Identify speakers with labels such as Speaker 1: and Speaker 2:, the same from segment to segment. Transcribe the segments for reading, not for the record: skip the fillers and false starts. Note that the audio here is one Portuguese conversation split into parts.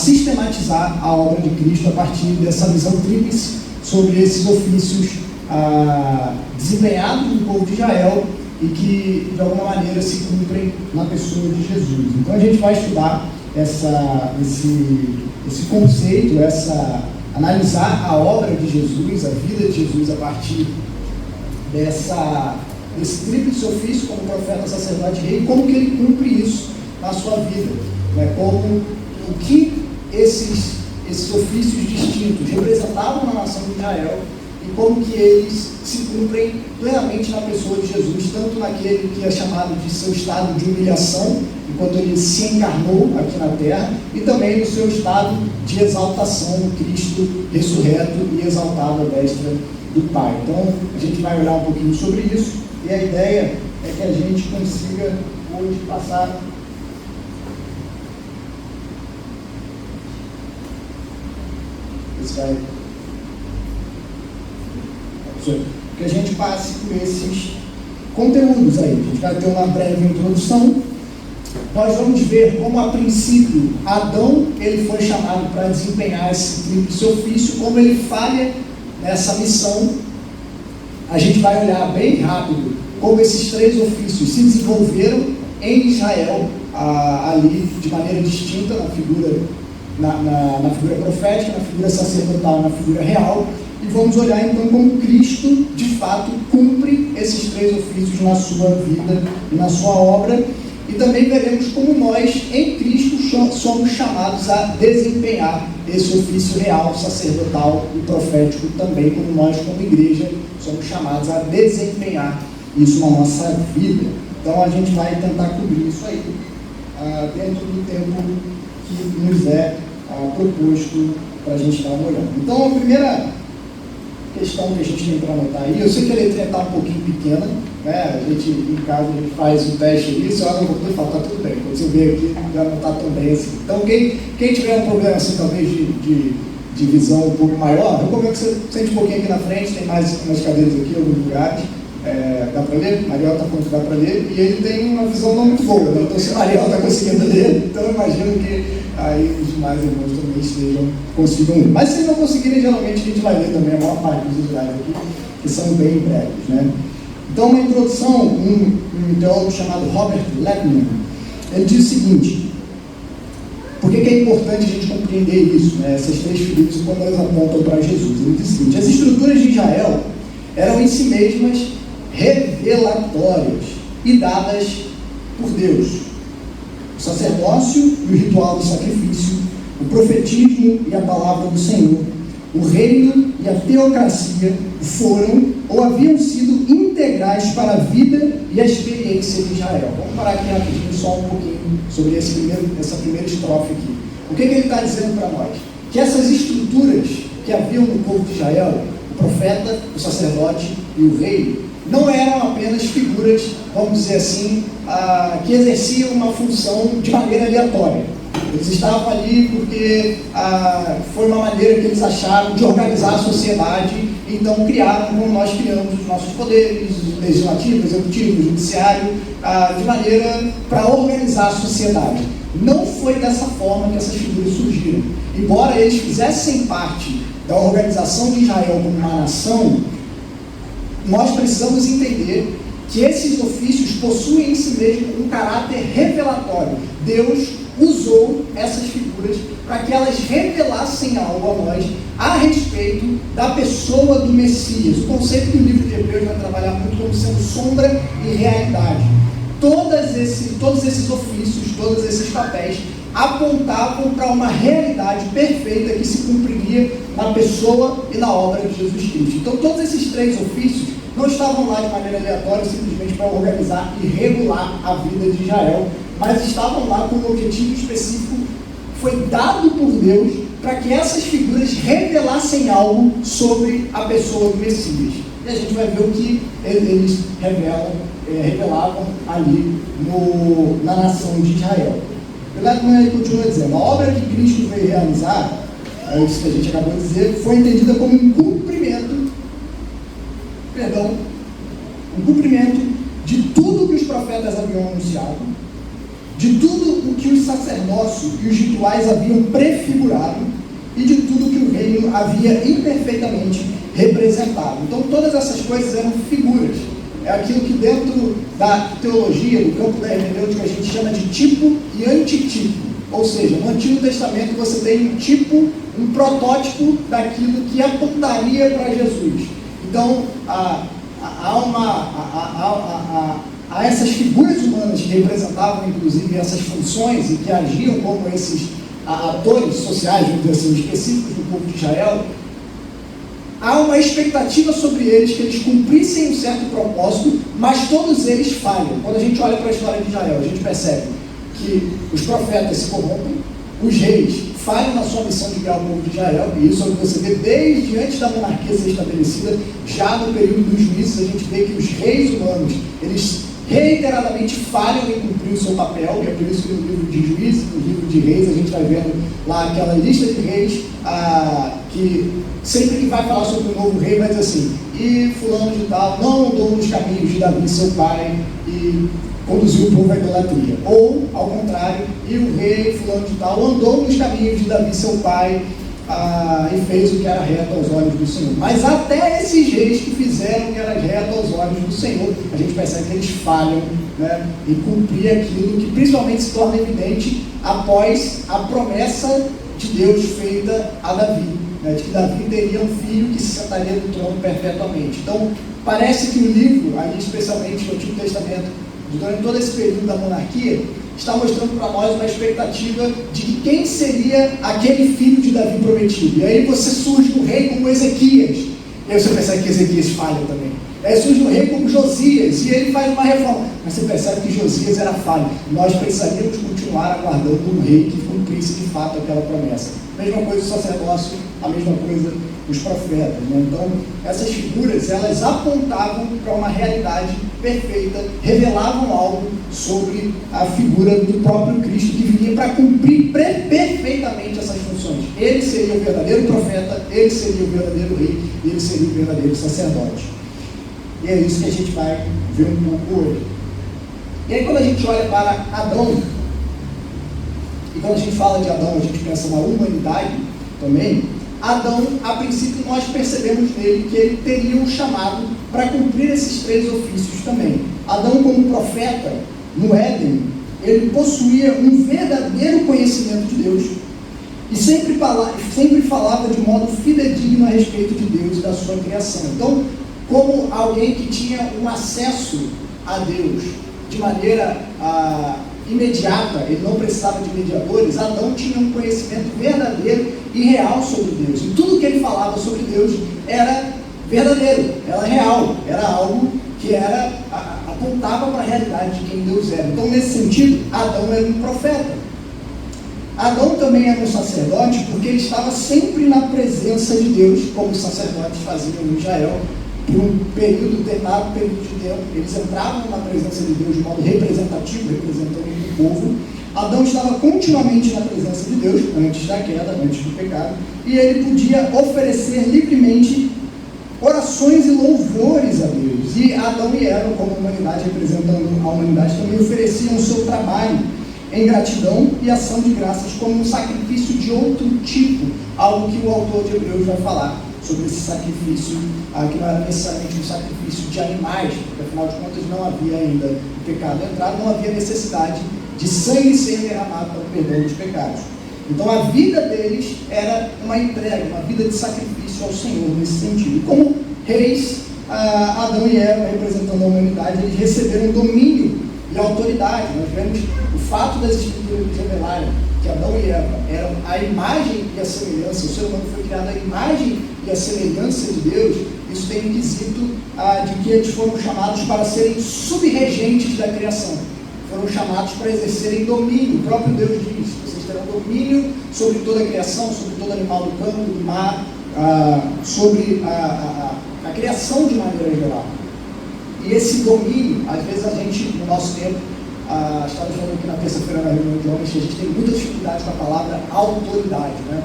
Speaker 1: sistematizar a obra de Cristo a partir dessa visão tríplice sobre esses ofícios desempenhados no povo de Israel e que, de alguma maneira, se cumprem na pessoa de Jesus. Então, a gente vai estudar esse conceito, analisar a obra de Jesus, a vida de Jesus, a partir desse tríplice ofício como profeta, sacerdote e rei, como que ele cumpre isso na sua vida, né? Como o que esses ofícios distintos representavam na nação de Israel e como que eles se cumprem plenamente na pessoa de Jesus, tanto naquele que é chamado de seu estado de humilhação, enquanto ele se encarnou aqui na terra, e também no seu estado de exaltação, Cristo ressurreto e exaltado à destra do Pai. Então, a gente vai olhar um pouquinho sobre isso, e a ideia é que a gente consiga hoje passar que a gente passe por esses conteúdos aí. A gente vai ter uma breve introdução. Nós vamos ver como, a princípio, Adão ele foi chamado para desempenhar esse tríplice ofício, como ele falha nessa missão. A gente vai olhar bem rápido como esses três ofícios se desenvolveram em Israel, ali de maneira distinta, na figura profética, na figura sacerdotal, na figura real, e vamos olhar então como Cristo, de fato, cumpre esses três ofícios na sua vida e na sua obra, e também veremos como nós, em Cristo, somos chamados a desempenhar esse ofício real, sacerdotal e profético também, como nós, como igreja, somos chamados a desempenhar isso na nossa vida. Então a gente vai tentar cobrir isso aí dentro do tempo que nos é proposto para a gente estar olhando. Então, a primeira questão que a gente tem para anotar aí, eu sei que a letrinha está um pouquinho pequena, né? A gente, em casa, a gente faz o teste ali, você olha no computador e fala, está tudo bem. Quando você vê aqui, já não está tão bem assim. Então, quem tiver um problema assim, talvez de visão um pouco maior, eu recomendo que você sente um pouquinho aqui na frente, tem mais umas cadeiras aqui, alguns lugares. Dá para ler? Mariel está falando que dá para ler, e ele tem uma visão não muito boa, né? Então, se o Mariel está conseguindo ler, então eu imagino que aí os demais irmãos também consigam ler. Mas se eles não conseguirem, geralmente a gente vai ler também a maior parte dos slide aqui, que são bem breves, né? Então, uma introdução, um teólogo chamado Robert Leckman, ele diz o seguinte: por que é importante a gente compreender isso, né? Essas três figuras, quando elas apontam para Jesus? Ele diz o seguinte: as estruturas de Israel eram em si mesmas revelatórias e dadas por Deus. O sacerdócio e o ritual do sacrifício, o profetismo e a palavra do Senhor, o reino e a teocracia foram ou haviam sido integrais para a vida e a experiência de Israel. Vamos parar aqui rapidinho só um pouquinho sobre essa primeira estrofe aqui. O que ele está dizendo para nós? Que essas estruturas que haviam no povo de Israel, o profeta, o sacerdote e o rei, não eram apenas figuras, vamos dizer assim, que exerciam uma função de maneira aleatória. Eles estavam ali porque foi uma maneira que eles acharam de organizar a sociedade, então criaram, como nós criamos os nossos poderes, legislativo, executivo, judiciário, de maneira para organizar a sociedade. Não foi dessa forma que essas figuras surgiram. Embora eles fizessem parte da organização de Israel como uma nação, nós precisamos entender que esses ofícios possuem em si mesmo um caráter revelatório. Deus usou essas figuras para que elas revelassem algo a nós a respeito da pessoa do Messias. O conceito que o livro de Hebreus vai trabalhar muito como sendo sombra e realidade. Todos esses ofícios, todos esses papéis apontavam para uma realidade perfeita que se cumpriria na pessoa e na obra de Jesus Cristo. Então, todos esses três ofícios não estavam lá de maneira aleatória, simplesmente para organizar e regular a vida de Israel, mas estavam lá com um objetivo específico, foi dado por Deus para que essas figuras revelassem algo sobre a pessoa do Messias. E a gente vai ver o que eles revelavam ali na nação de Israel. Ele continua dizendo: a obra que Cristo veio realizar, é isso que a gente acabou de dizer, foi entendida como um cumprimento de tudo que os profetas haviam anunciado, de tudo o que os sacerdócios e os rituais haviam prefigurado e de tudo que o reino havia imperfeitamente representado. Então, todas essas coisas eram figuras. É aquilo que dentro da teologia, do campo da hermenêutica, a gente chama de tipo e antitipo. Ou seja, no Antigo Testamento você tem um tipo, um protótipo daquilo que apontaria para Jesus. Então, há essas figuras humanas que representavam, inclusive, essas funções e que agiam como esses atores sociais, vamos dizer assim, específicos do povo de Israel. Há uma expectativa sobre eles que eles cumprissem um certo propósito, mas todos eles falham. Quando a gente olha para a história de Israel, a gente percebe que os profetas se corrompem, os reis falham na sua missão de guiar o povo de Israel, e isso é o que você vê desde antes da monarquia ser estabelecida. Já no período dos juízes, a gente vê que os reis humanos, eles reiteradamente falham em cumprir o seu papel, e é por isso que no livro de Juízes, no livro de Reis, a gente vai vendo lá aquela lista de reis, que sempre que vai falar sobre o novo rei, vai dizer assim: e fulano de tal não andou nos caminhos de Davi, seu pai, e conduziu o povo à idolatria. Ou, ao contrário, e o rei fulano de tal andou nos caminhos de Davi, seu pai, e fez o que era reto aos olhos do Senhor. Mas até esses reis que fizeram o que era reto aos olhos do Senhor, a gente percebe que eles falham, né, em cumprir aquilo que principalmente se torna evidente após a promessa de Deus feita a Davi, né, de que Davi teria um filho que se sentaria no trono perpetuamente. Então, parece que o livro, ali especialmente no Antigo Testamento, durante todo esse período da monarquia, está mostrando para nós uma expectativa de que quem seria aquele filho de Davi prometido. E aí você surge um rei como Ezequias, e aí você percebe que Ezequias falha também. Aí surge um rei como Josias, e ele faz uma reforma, mas você percebe que Josias era falho. Nós precisaríamos continuar aguardando um rei que cumprisse de fato aquela promessa. A mesma coisa o sacerdócio, a mesma coisa os profetas, né? Então, essas figuras, elas apontavam para uma realidade perfeita, revelavam algo sobre a figura do próprio Cristo, que viria para cumprir perfeitamente essas funções. Ele seria o verdadeiro profeta, ele seria o verdadeiro rei, e ele seria o verdadeiro sacerdote. E é isso que a gente vai ver um pouco hoje. E aí, quando a gente olha para Adão, e quando a gente fala de Adão, a gente pensa na humanidade também. Adão, a princípio, nós percebemos nele que ele teria um chamado para cumprir esses três ofícios também. Adão, como profeta, no Éden, ele possuía um verdadeiro conhecimento de Deus e sempre falava de modo fidedigno a respeito de Deus e da sua criação. Então, como alguém que tinha um acesso a Deus de maneira imediata, ele não precisava de mediadores, Adão tinha um conhecimento verdadeiro e real sobre Deus. E tudo que ele falava sobre Deus era verdadeiro, era real, era algo que apontava para a realidade de quem Deus era. Então, nesse sentido, Adão era um profeta. Adão também era um sacerdote porque ele estava sempre na presença de Deus, como os sacerdotes faziam em Israel. Por um determinado período de tempo, eles entravam na presença de Deus de modo representativo, representando o povo. Adão estava continuamente na presença de Deus, antes da queda, antes do pecado, e ele podia oferecer livremente orações e louvores a Deus. E Adão e Eva, como humanidade, representando a humanidade, também ofereciam o seu trabalho em gratidão e ação de graças como um sacrifício de outro tipo, algo que o autor de Hebreus vai falar sobre esse sacrifício, que não era necessariamente um sacrifício de animais, porque afinal de contas não havia ainda o pecado entrado, não havia necessidade de sangue ser derramado para o perdão dos pecados. Então a vida deles era uma entrega, uma vida de sacrifício ao Senhor nesse sentido. E como reis, Adão e Eva, representando a humanidade, eles receberam domínio e autoridade. Nós vemos o fato das Escrituras nos revelarem que Adão e Eva eram a imagem e a semelhança, o ser humano foi criado à imagem e a semelhança de Deus. Isso tem um quesito de que eles foram chamados para serem subregentes da criação, foram chamados para exercerem domínio. O próprio Deus diz: vocês terão domínio sobre toda a criação, sobre todo animal do campo, do mar, sobre a criação de maneira geral. E esse domínio, às vezes a gente, no nosso tempo, estamos falando aqui na terça-feira na reunião de homens, que a gente tem muita dificuldade com a palavra autoridade, né?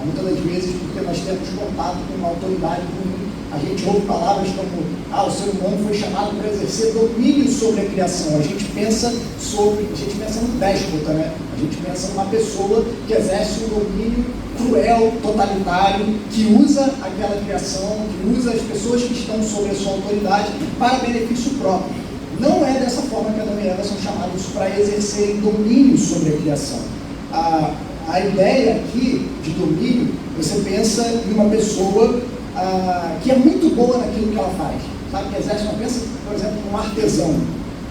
Speaker 1: Muitas das vezes porque nós temos contato com uma autoridade ruim, A gente ouve palavras como, o ser humano foi chamado para exercer domínio sobre a criação. A gente pensa no déspota, né? A gente pensa numa pessoa que exerce um domínio cruel, totalitário, que usa aquela criação, que usa as pessoas que estão sob a sua autoridade para benefício próprio. Não é dessa forma que Adão e Eva são chamados para exercerem domínio sobre a criação. A ideia aqui de domínio, você pensa em uma pessoa que é muito boa naquilo que ela faz, sabe? Que exerce pensa, por exemplo, num artesão,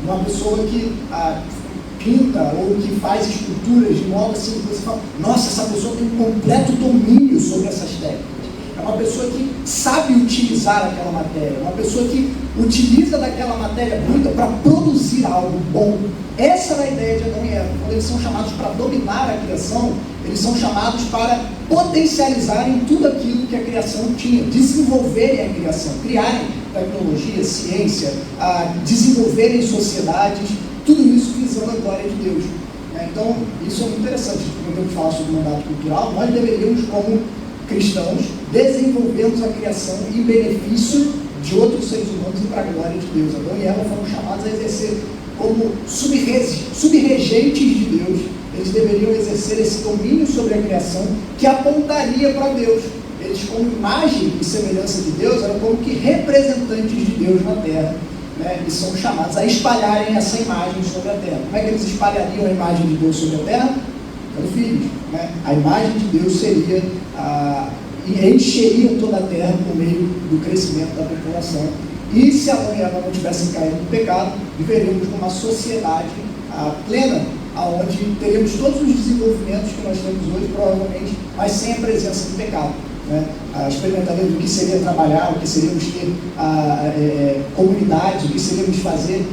Speaker 1: uma pessoa que pinta ou que faz esculturas de modo assim, que você fala, nossa, essa pessoa tem um completo domínio sobre essas técnicas. É uma pessoa que sabe utilizar aquela matéria, uma pessoa que utiliza daquela matéria bruta para produzir algo bom. Essa era a ideia de Adão e Eva. Quando eles são chamados para dominar a criação, eles são chamados para potencializarem tudo aquilo que a criação tinha, desenvolverem a criação, criarem tecnologia, ciência, desenvolverem sociedades, tudo isso visando a glória de Deus. Então, isso é muito interessante. Quando temos que falar sobre o mandato cultural, nós deveríamos, como cristãos, desenvolvermos a criação em benefício de outros seres humanos e para a glória de Deus. Adão e Eva foram chamados a exercer como subregentes de Deus. Eles deveriam exercer esse domínio sobre a criação que apontaria para Deus. Eles, como imagem e semelhança de Deus, eram como que representantes de Deus na Terra, né? E são chamados a espalharem essa imagem sobre a Terra. Como é que eles espalhariam a imagem de Deus sobre a Terra? Pelos filhos, né? A imagem de Deus seria, encheria toda a Terra por meio do crescimento da população. E se Adão e Eva não tivessem caído no pecado, viveríamos numa sociedade plena, onde teríamos todos os desenvolvimentos que nós temos hoje, provavelmente, mas sem a presença do pecado, né? Experimentaremos o que seria trabalhar, o que seríamos ter comunidades, o que seríamos fazer,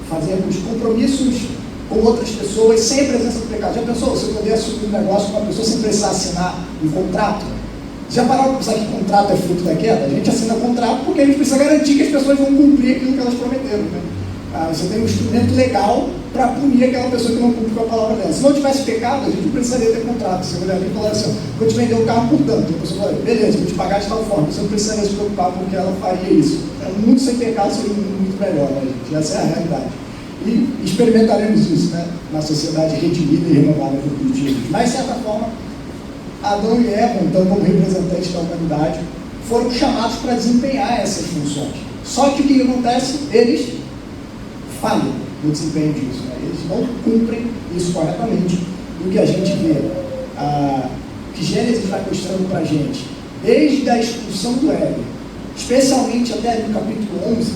Speaker 1: fazermos compromissos com outras pessoas sem a presença do pecado. Já pensou você poder assumir um negócio com uma pessoa sem precisar assinar um contrato? Já pararam para pensar que contrato é fruto da queda? A gente assina contrato porque a gente precisa garantir que as pessoas vão cumprir aquilo que elas prometeram, né? Você tem um instrumento legal para punir aquela pessoa que não cumpre com a palavra dela. Se não tivesse pecado, a gente não precisaria ter contrato. Você olhar ali e falar assim, vou te vender o carro por tanto. A pessoa fala, beleza, vou te pagar de tal forma. Você não precisaria se preocupar porque ela faria isso. O mundo sem pecado seria um mundo muito melhor, né, gente? Essa é a realidade. E experimentaremos isso, né, na sociedade redimida e renovada por Cristo Jesus. Mas, de certa forma, Adão e Eva, então, como representantes da humanidade, foram chamados para desempenhar essas funções. Só que o que acontece? Eles falham no desempenho disso, né? Eles não cumprem isso corretamente. E o que a gente vê, que Gênesis está mostrando para a gente, desde a expulsão do Éden, especialmente até no capítulo 11,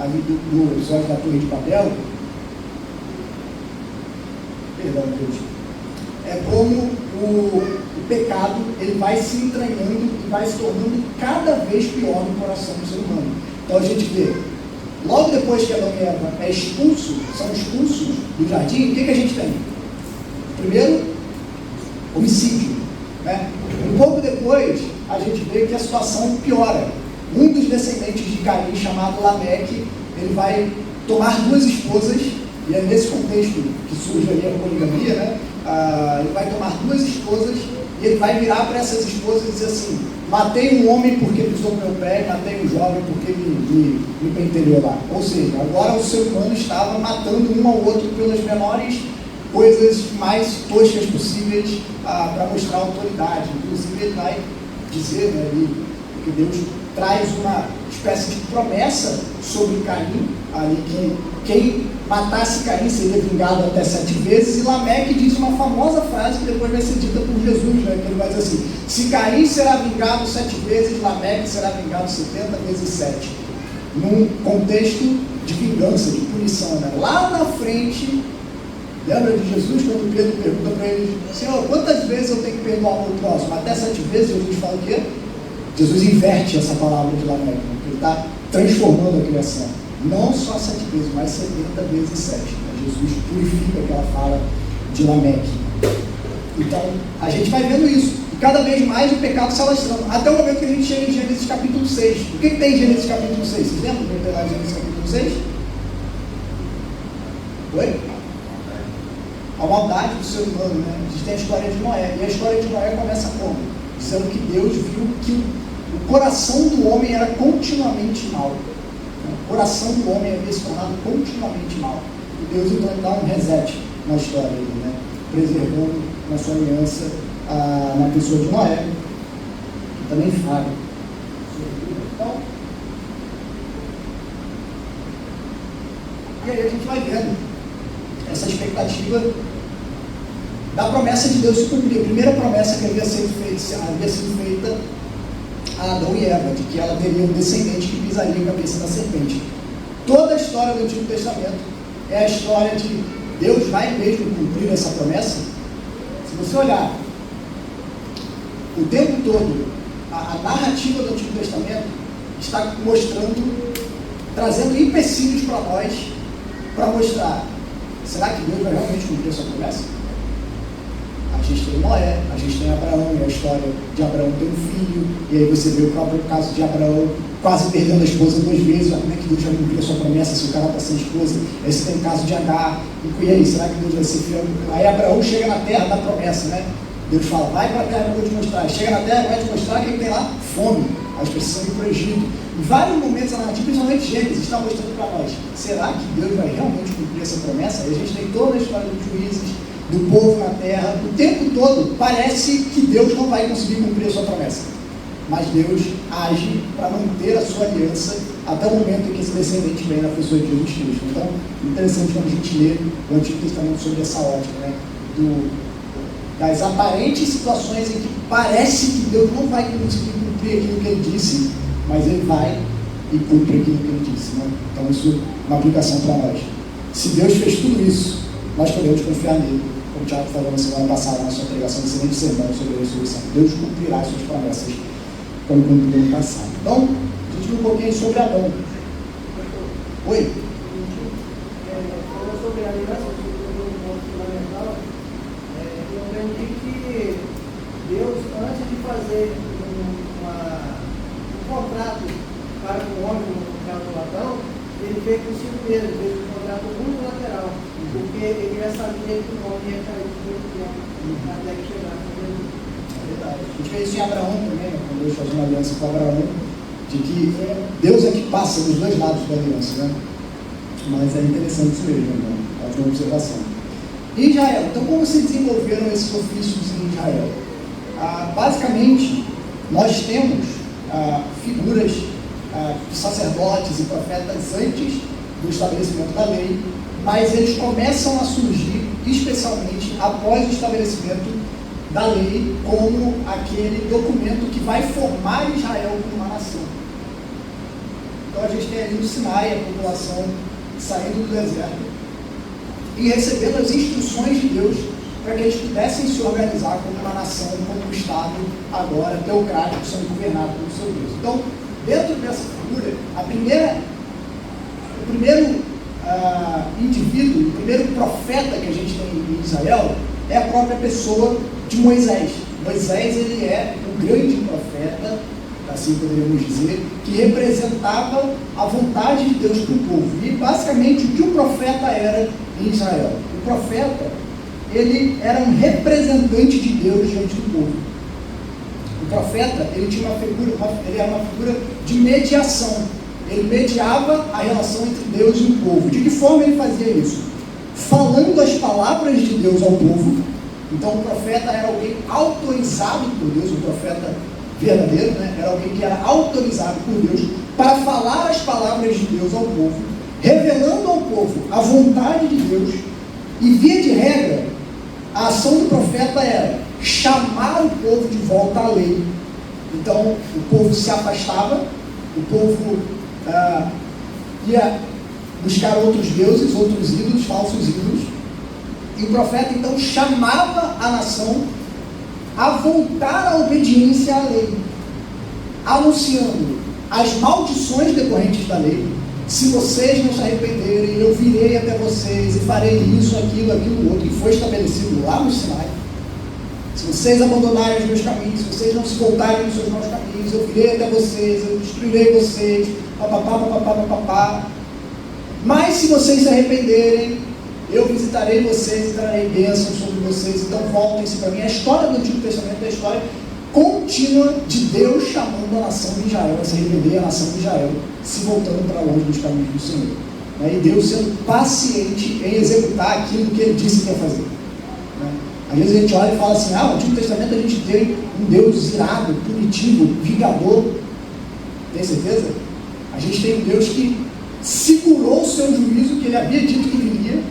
Speaker 1: ali do episódio da Torre de Babel, perdão, Deus, é como o pecado ele vai se entranhando e vai se tornando cada vez pior no coração do ser humano. Então a gente vê, logo depois que Adão e Eva são expulsos do jardim, o que a gente tem? Primeiro, homicídio, né? Um pouco depois, a gente vê que a situação piora. Um dos descendentes de Caim, chamado Lameque, ele vai tomar duas esposas, e é nesse contexto que surge ali a poligamia, né? Ele vai tomar duas esposas, e ele vai virar para essas esposas e dizer assim, matei um homem porque pisou no meu pé, matei um jovem porque me pentelhou lá. Ou seja, agora o ser humano estava matando um ao outro pelas menores coisas mais toscas possíveis para mostrar autoridade. Inclusive ele vai dizer, né, que Deus traz uma espécie de promessa sobre Caim, ali que quem matasse Caim seria vingado até 7 vezes, e Lameque diz uma famosa frase que depois vai ser dita por Jesus, né, que ele vai dizer assim, se Caim será vingado 7 vezes, Lameque será vingado 70 vezes 7, num contexto de vingança, de punição, né? Lá na frente, lembra de Jesus quando Pedro pergunta para ele, Senhor, quantas vezes eu tenho que perdoar o meu próximo? Até 7 vezes, Jesus fala o quê? Jesus inverte essa palavra de Lameque, né? Ele está transformando a criação. Não só 7 vezes, mas 70 vezes 7. Né? Jesus purifica aquela fala de Lameque. Então, a gente vai vendo isso. E cada vez mais o pecado se alastrando. Até o momento que a gente chega em Gênesis capítulo 6. O que tem em Gênesis capítulo 6? Vocês lembram do que tem lá em Gênesis capítulo 6? Oi? A maldade do ser humano, né? A gente tem a história de Noé. E a história de Noé começa como? dizendo que Deus viu que o coração do homem era continuamente mau. O coração do homem havia se tornado continuamente mau. E Deus então dá um reset na história dele, né? Preservando na sua aliança na pessoa de Noé, que também falha. Então, e aí a gente vai vendo essa expectativa da promessa de Deus se cumprir. A primeira promessa que havia sido feita a Adão e Eva, de que ela teria um descendente que pisaria a cabeça da serpente. Toda a história do Antigo Testamento é a história de Deus vai mesmo cumprir essa promessa. Se você olhar o tempo todo, a narrativa do Antigo Testamento está mostrando, trazendo empecilhos para nós, para mostrar, será que Deus vai realmente cumprir essa promessa? A gente tem Noé, a gente tem Abraão, e a história de Abraão ter um filho, e aí você vê o próprio caso de Abraão quase perdendo a esposa 2 vezes. Como é que Deus vai cumprir a sua promessa se o cara está sem esposa? Aí você tem o caso de Agar, e aí, será que Deus vai ser fiel? Aí Abraão chega na terra da promessa, né? Deus fala, vai para a terra que eu vou te mostrar. Chega na terra, vai te mostrar que tem lá fome, as pessoas precisam ir para o Egito. Em vários momentos da narrativa, principalmente Gênesis, está mostrando para nós, será que Deus vai realmente cumprir essa promessa? Aí a gente tem toda a história dos juízes, do povo na terra, o tempo todo parece que Deus não vai conseguir cumprir a sua promessa, mas Deus age para manter a sua aliança até o momento em que esse descendente vem na pessoa de Jesus Cristo. Então, interessante quando a gente lê o Antigo Testamento sobre essa ótica, né? Das aparentes situações em que parece que Deus não vai conseguir cumprir aquilo que Ele disse, mas Ele vai e cumpre aquilo que Ele disse, né? Então isso é uma aplicação para nós. Se Deus fez tudo isso, nós podemos confiar nele, como o Tiago falou na semana passada na sua pregação, excelente sermão sobre a ressurreição. Deus cumprirá as suas promessas, como cumpriu no passado. Então, a gente viu um pouquinho sobre Adão. Oi?
Speaker 2: Falou sobre a aliança, sobre um ponto fundamental. Eu aprendi que Deus, antes de fazer um contrato para o homem, no caso do Adão, ele fez consigo mesmo, fez um contrato unilateral, porque ele já sabia que o homem ia cair muito tempo até que chegasse a Jesus.
Speaker 1: É verdade. A gente vê isso em Abraão também, né? Quando Deus faz uma aliança com Abraão, de que Deus é que passa dos dois lados da aliança, né? Mas é interessante isso mesmo, né? É uma observação. Em Israel, então como se desenvolveram esses ofícios em Israel? Basicamente, nós temos figuras de sacerdotes e profetas antes do estabelecimento da lei, mas eles começam a surgir especialmente após o estabelecimento da lei como aquele documento que vai formar Israel como uma nação. Então a gente tem ali no Sinai a população saindo do deserto e recebendo as instruções de Deus para que eles pudessem se organizar como uma nação, como um Estado agora teocrático, sendo governado pelo seu Deus. Então, dentro dessa figura, o primeiro indivíduo, o primeiro profeta que a gente tem em Israel é a própria pessoa de Moisés. Moisés, ele é o grande profeta, assim poderíamos dizer, que representava a vontade de Deus para o povo. E basicamente o que o profeta era em Israel? O profeta, ele era um representante de Deus diante do povo. O profeta, ele tinha ele era uma figura de mediação. Ele mediava a relação entre Deus e o povo. De que forma ele fazia isso? Falando as palavras de Deus ao povo. Então o profeta era alguém autorizado por Deus, o profeta verdadeiro, né? Era alguém que era autorizado por Deus para falar as palavras de Deus ao povo, revelando ao povo a vontade de Deus. E via de regra, a ação do profeta era chamar o povo de volta à lei. Então o povo se afastava, o povo ia buscar outros deuses, outros ídolos, falsos ídolos, e o profeta então chamava a nação a voltar à obediência à lei, anunciando as maldições decorrentes da lei. Se vocês não se arrependerem, eu virei até vocês e farei isso, aquilo, outro, que foi estabelecido lá no Sinai. Se vocês abandonarem os meus caminhos, se vocês não se voltarem nos seus maus caminhos, eu virei até vocês, eu destruirei vocês, papapá. Mas se vocês se arrependerem, eu visitarei vocês e trarei bênçãos sobre vocês, então voltem-se para mim. A história do Antigo Testamento é a história contínua de Deus chamando a nação de Israel, essa rebeldia, a nação de Israel, se voltando para longe dos caminhos do Senhor. E Deus sendo paciente em executar aquilo que Ele disse que ia fazer. Às vezes a gente olha e fala assim, no Antigo Testamento a gente tem um Deus irado, punitivo, vingador. Tem certeza? A gente tem um Deus que segurou o seu juízo, que Ele havia dito que viria,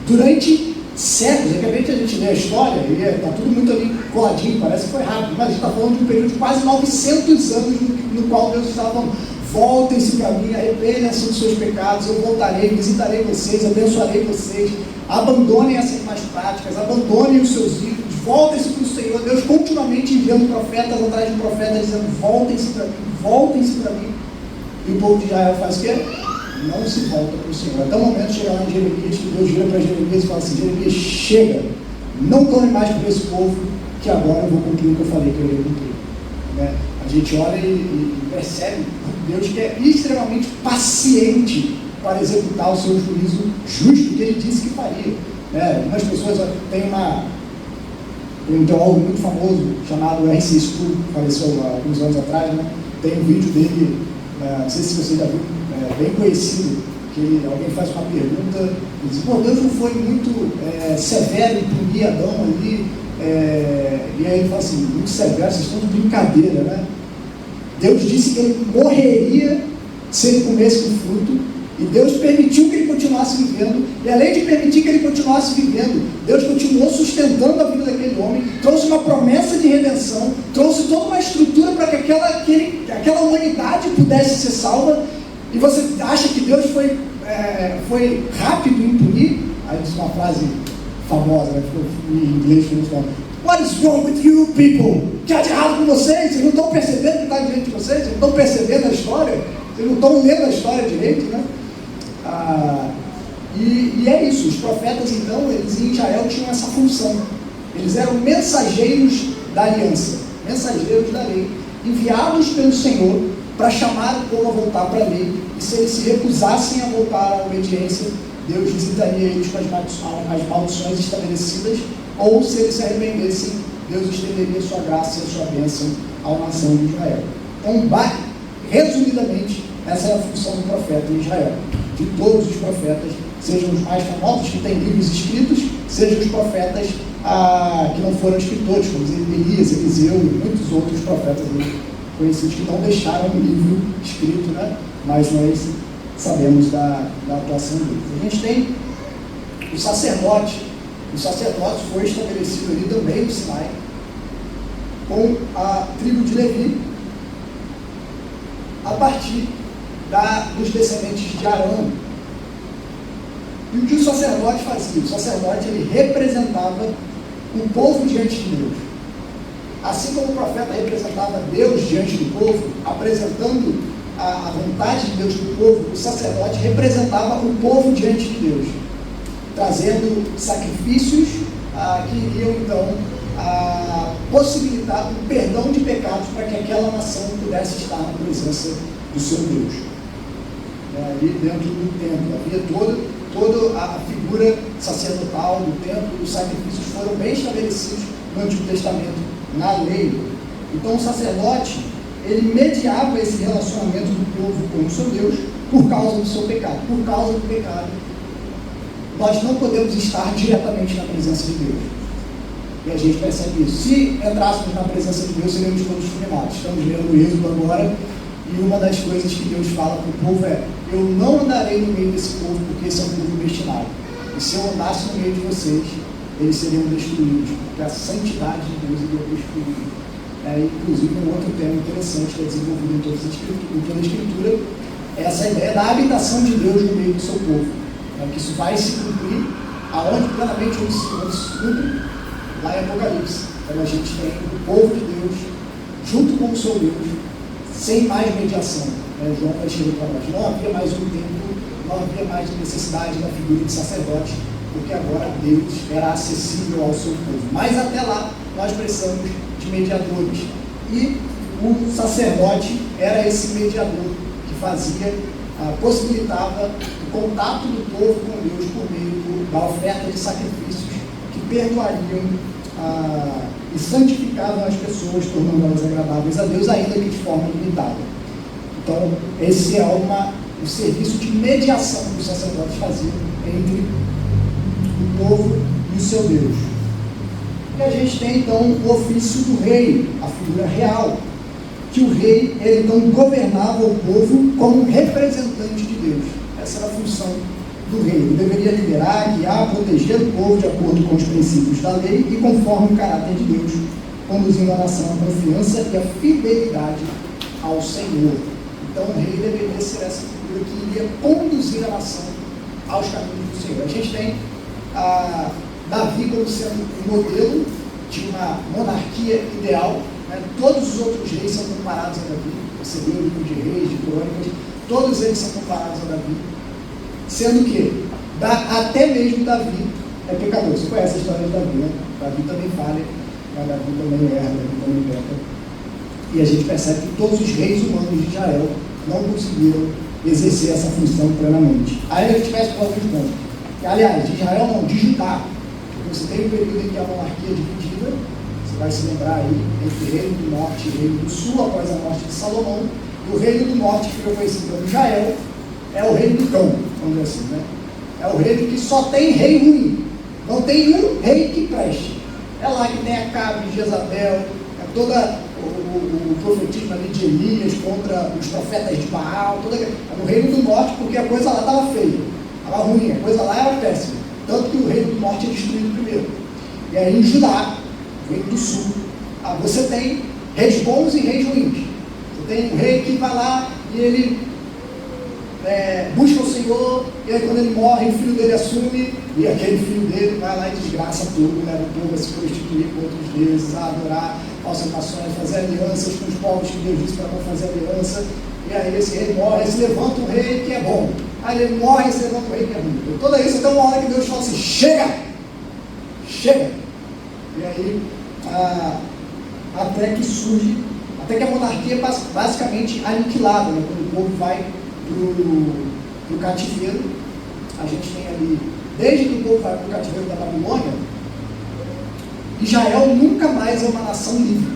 Speaker 1: durante séculos. Acabei de a gente ler a história, e está tudo muito ali coladinho, parece que foi rápido, mas a gente está falando de um período de quase 900 anos no qual Deus estava falando, voltem-se para mim, arrependam-se dos seus pecados, eu voltarei, visitarei vocês, abençoarei vocês, abandonem essas más práticas, abandonem os seus ídolos, voltem-se para o Senhor. Deus continuamente enviando profetas atrás de profetas, dizendo, voltem-se para mim, voltem-se para mim. E o povo de Israel faz o quê? Não se volta para o Senhor. Até o momento chega lá em Jeremias, que Deus vira para Jeremias e fala assim, Jeremias, chega, não clame mais por esse povo, que agora eu vou cumprir o que eu falei que eu ia cumprir. A gente olha e percebe Deus que é extremamente paciente para executar o seu juízo justo que Ele disse que faria. Algumas pessoas tem um teólogo muito famoso chamado R.C. Sproul, que faleceu há alguns anos atrás, tem um vídeo dele, não sei se você já viu, bem conhecido, que alguém faz uma pergunta e diz, Deus não foi muito severo em punir Adão ali, e aí ele fala assim, muito severo, vocês estão de brincadeira, Deus disse que ele morreria se ele comesse o fruto, e Deus permitiu que ele continuasse vivendo, e além de permitir que ele continuasse vivendo, Deus continuou sustentando a vida daquele homem, trouxe uma promessa de redenção, trouxe toda uma estrutura para que aquela humanidade pudesse ser salva. E você acha que Deus foi rápido em punir? Aí diz uma frase famosa, ficou em inglês, que eles falam, what is wrong with you people? O que há de errado com vocês? Vocês não estão percebendo o que está diante de vocês? Vocês não estão percebendo a história? Vocês não estão lendo a história direito, E é isso, os profetas então, eles em Israel tinham essa função. Eles eram mensageiros da aliança, mensageiros da lei, enviados pelo Senhor para chamar o povo a voltar para a lei, e se eles se recusassem a voltar à obediência, Deus visitaria eles com as maldições estabelecidas, ou se eles se arrependessem, Deus estenderia sua graça e a sua bênção à nação de Israel. Então, resumidamente, essa é a função do profeta em Israel, de todos os profetas, sejam os mais famosos que têm livros escritos, sejam os profetas que não foram escritores, como Elias, Eliseu e muitos outros profetas conhecidos que não deixaram um livro escrito, mas nós sabemos da atuação deles. A gente tem o sacerdote foi estabelecido ali no meio do Sinai, com a tribo de Levi, a partir dos descendentes de Arão. E o que o sacerdote fazia? O sacerdote ele representava o povo diante de Deus. Assim como o profeta representava Deus diante do povo, apresentando a vontade de Deus para o povo, o sacerdote representava o povo diante de Deus, trazendo sacrifícios que iriam então possibilitar o perdão de pecados para que aquela nação pudesse estar na presença do seu Deus. Ali dentro do templo havia toda a figura sacerdotal do templo, os sacrifícios foram bem estabelecidos no Antigo Testamento, na lei. Então o sacerdote, ele mediava esse relacionamento do povo com o seu Deus por causa do seu pecado. Por causa do pecado, nós não podemos estar diretamente na presença de Deus. E a gente percebe isso. Se entrássemos na presença de Deus, seríamos todos fulminados. Estamos lendo o Êxodo agora, e uma das coisas que Deus fala para o povo é: eu não andarei no meio desse povo, porque esse é um povo obstinado. E se eu andasse no meio de vocês, eles seriam destruídos, porque a santidade de Deus iria destruir. Inclusive, um outro tema interessante que é desenvolvido em toda a Escritura, é essa ideia da habitação de Deus no meio do seu povo. Que isso vai se cumprir, aonde plenamente onde se cumpre, lá em Apocalipse. Então a gente tem o povo de Deus, junto com o seu Deus, sem mais mediação. João vai escrever para nós. Não havia mais um templo, não havia mais necessidade da figura de sacerdote, porque agora Deus era acessível ao seu povo. Mas até lá, nós precisamos de mediadores. E o sacerdote era esse mediador que possibilitava o contato do povo com Deus por meio da oferta de sacrifícios que perdoariam e santificavam as pessoas, tornando-as agradáveis a Deus, ainda que de forma limitada. Então, esse é o serviço de mediação que os sacerdotes faziam entre o povo e o seu Deus. E a gente tem, então, o ofício do rei, a figura real, que o rei, ele então governava o povo como representante de Deus. Essa era a função do rei. Ele deveria liderar, guiar, proteger o povo de acordo com os princípios da lei e conforme o caráter de Deus, conduzindo a nação à confiança e à fidelidade ao Senhor. Então, o rei deveria ser essa figura que iria conduzir a nação aos caminhos do Senhor. A gente tem Davi como sendo um modelo de uma monarquia ideal, né? Todos os outros reis são comparados a Davi. Você vê o livro de Reis, de Crônicas, todos eles são comparados a Davi, sendo que até mesmo Davi é pecador. Você conhece a história de Davi, né? Davi também falha, mas Davi também erra, Davi também peca. E a gente percebe que todos os reis humanos de Israel não conseguiram exercer essa função plenamente. Aí a gente começa por alguns pontos. Aliás, de Israel não, de Judá. Você tem um período em que a monarquia é dividida, você vai se lembrar aí, entre reino do norte e reino do sul, após a morte de Salomão. E o reino do norte, que foi conhecido como Israel, é o reino do cão, vamos dizer assim, né? É o reino que só tem rei ruim, não tem um rei que preste. É lá que tem Acabe, Jezabel, é toda o profetismo ali de Elias contra os profetas de Baal, é no reino do norte, porque a coisa lá estava feia, estava ruim, a coisa lá era péssima. Tanto que o reino do norte é destruído primeiro. E aí em Judá, o reino do sul, você tem reis bons e reis ruins. Você tem um rei que vai lá e ele busca o Senhor, e aí quando ele morre, o filho dele assume, e aquele filho dele vai lá e desgraça tudo, leva o povo a se prostituir com outros deuses, a adorar falsas nações, fazer alianças com os povos que Deus disse para não fazer aliança. E aí esse rei morre, aí se levanta um rei que é bom. Aí ele morre e se levanta um rei que é ruim. Então, toda isso até uma hora que Deus fala assim, chega! Chega! E aí, até que surge, até que a monarquia é basicamente aniquilada, né? Quando o povo vai para o cativeiro, a gente tem ali, desde que o povo vai para o cativeiro da Babilônia, Israel nunca mais é uma nação livre.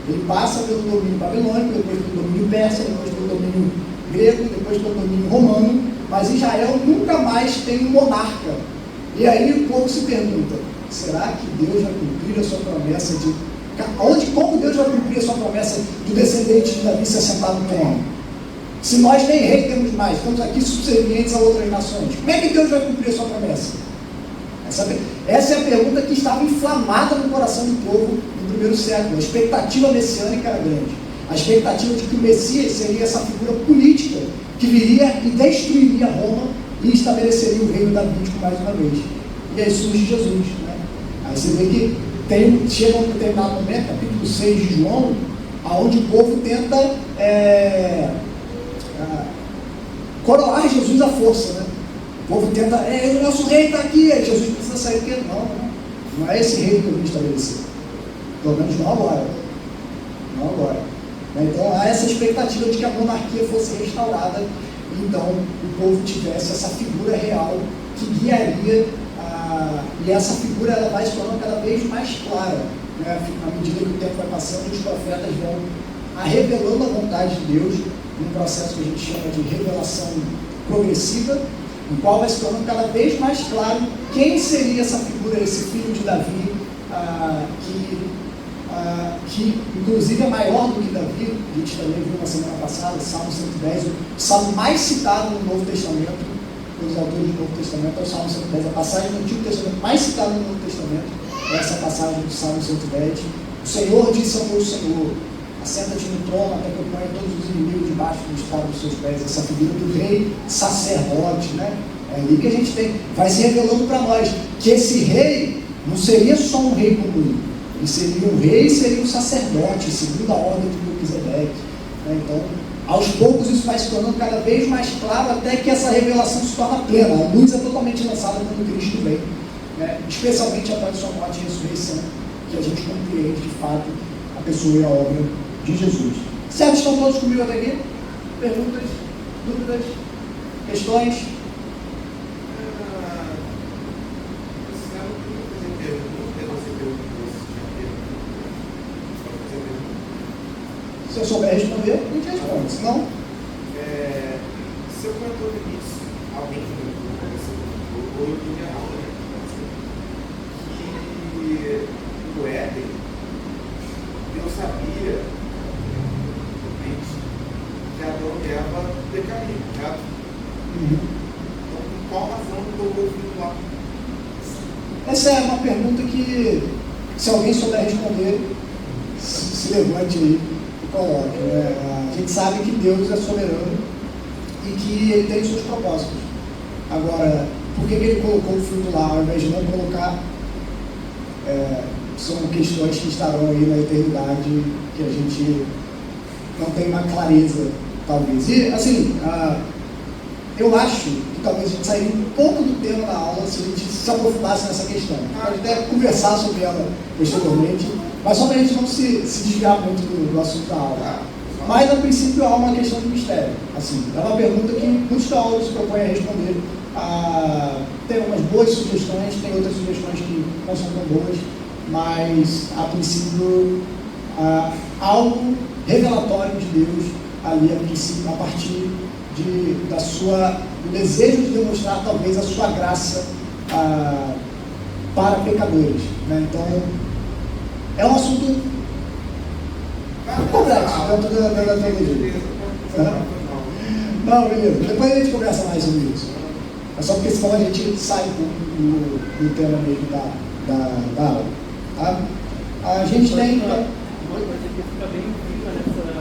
Speaker 1: Ele passa pelo domínio babilônico, depois pelo domínio persa, depois pelo domínio grego, depois pelo domínio romano, mas Israel nunca mais tem um monarca. E aí o povo se pergunta, será que Deus vai cumprir a sua promessa como Deus vai cumprir a sua promessa do descendente de Davi ser sentado no trono? Se nós nem rei temos mais, estamos aqui subservientes a outras nações, como é que Deus vai cumprir a sua promessa? Essa é a pergunta que estava inflamada no coração do povo no primeiro século. A expectativa messiânica era grande. A expectativa de que o Messias seria essa figura política que viria e destruiria Roma e estabeleceria o reino davídico mais uma vez. E aí surge Jesus, né? Aí você vê que chega um determinado momento, capítulo 6 de João, onde o povo tenta coroar Jesus à força, né? O povo tenta, o nosso rei está aqui, aí Jesus precisa sair porque não é esse rei que eu vim estabelecer. Pelo menos não agora. Não agora. Então há essa expectativa de que a monarquia fosse restaurada, e então o povo tivesse essa figura real que guiaria, e essa figura ela vai se tornando cada vez mais clara, né? À medida que o tempo vai passando, os profetas vão revelando a vontade de Deus, num processo que a gente chama de revelação progressiva, no qual vai se tornando cada vez mais claro quem seria essa figura, esse filho de Davi, que inclusive é maior do que Davi. A gente também viu na semana passada, Salmo 110, o salmo mais citado no Novo Testamento, pelos autores do Novo Testamento, é o Salmo 110, a passagem do Antigo Testamento mais citada no Novo Testamento, é essa passagem do Salmo 110. O Senhor disse ao meu Senhor, assenta-te no trono até que eu ponha todos os inimigos debaixo do estrado dos seus pés. Essa figura do rei sacerdote, né? É ali que a gente vai se revelando para nós que esse rei não seria só um rei comum, ele seria um rei e seria um sacerdote, segundo a ordem de Melquisedeque, né? Então, aos poucos isso vai se tornando cada vez mais claro, até que essa revelação se torna plena. A luz é totalmente lançada quando Cristo vem, né? Especialmente após sua morte e ressurreição, que a gente compreende de fato a pessoa e a obra de Jesus. Certo? Estão todos comigo até aqui? Perguntas? Dúvidas? Questões?
Speaker 3: Você pergunta, você perguntou
Speaker 1: Se eu souber responder, a gente responde. Se não,
Speaker 3: se eu comentou no início, alguém que comentou, ou eu tinha aula, que no Éden, Deus sabia que Adão e Eva pecariam, certo? Então, por qual razão colocou o filho lá?
Speaker 1: Essa é uma pergunta que, se alguém souber responder, se levante aí e coloque. Né? A gente sabe que Deus é soberano e que Ele tem seus propósitos. Agora, por que Ele colocou o fruto lá ao invés de não colocar? São questões que estarão aí na eternidade que a gente não tem uma clareza, talvez. E, assim, eu acho que talvez a gente sairia um pouco do tema da aula se a gente se aprofundasse nessa questão. A gente deve conversar sobre ela posteriormente, mas só para a gente não se desviar muito do assunto da aula. Mas, a princípio, há uma questão de mistério. Assim, é uma pergunta que muitos teólogos se propõem a responder. Tem algumas boas sugestões, tem outras sugestões que não são tão boas, mas, a princípio, algo revelatório de Deus ali, a princípio, a partir do desejo de demonstrar, talvez, a sua graça para pecadores. Né? Então, é um assunto complexo dentro da teologia. Não, beleza. Depois a gente conversa mais sobre isso. É só porque senão a gente sai do tema mesmo da aula. Tá? A gente tem...
Speaker 4: Uma coisa que fica bem viva na questão do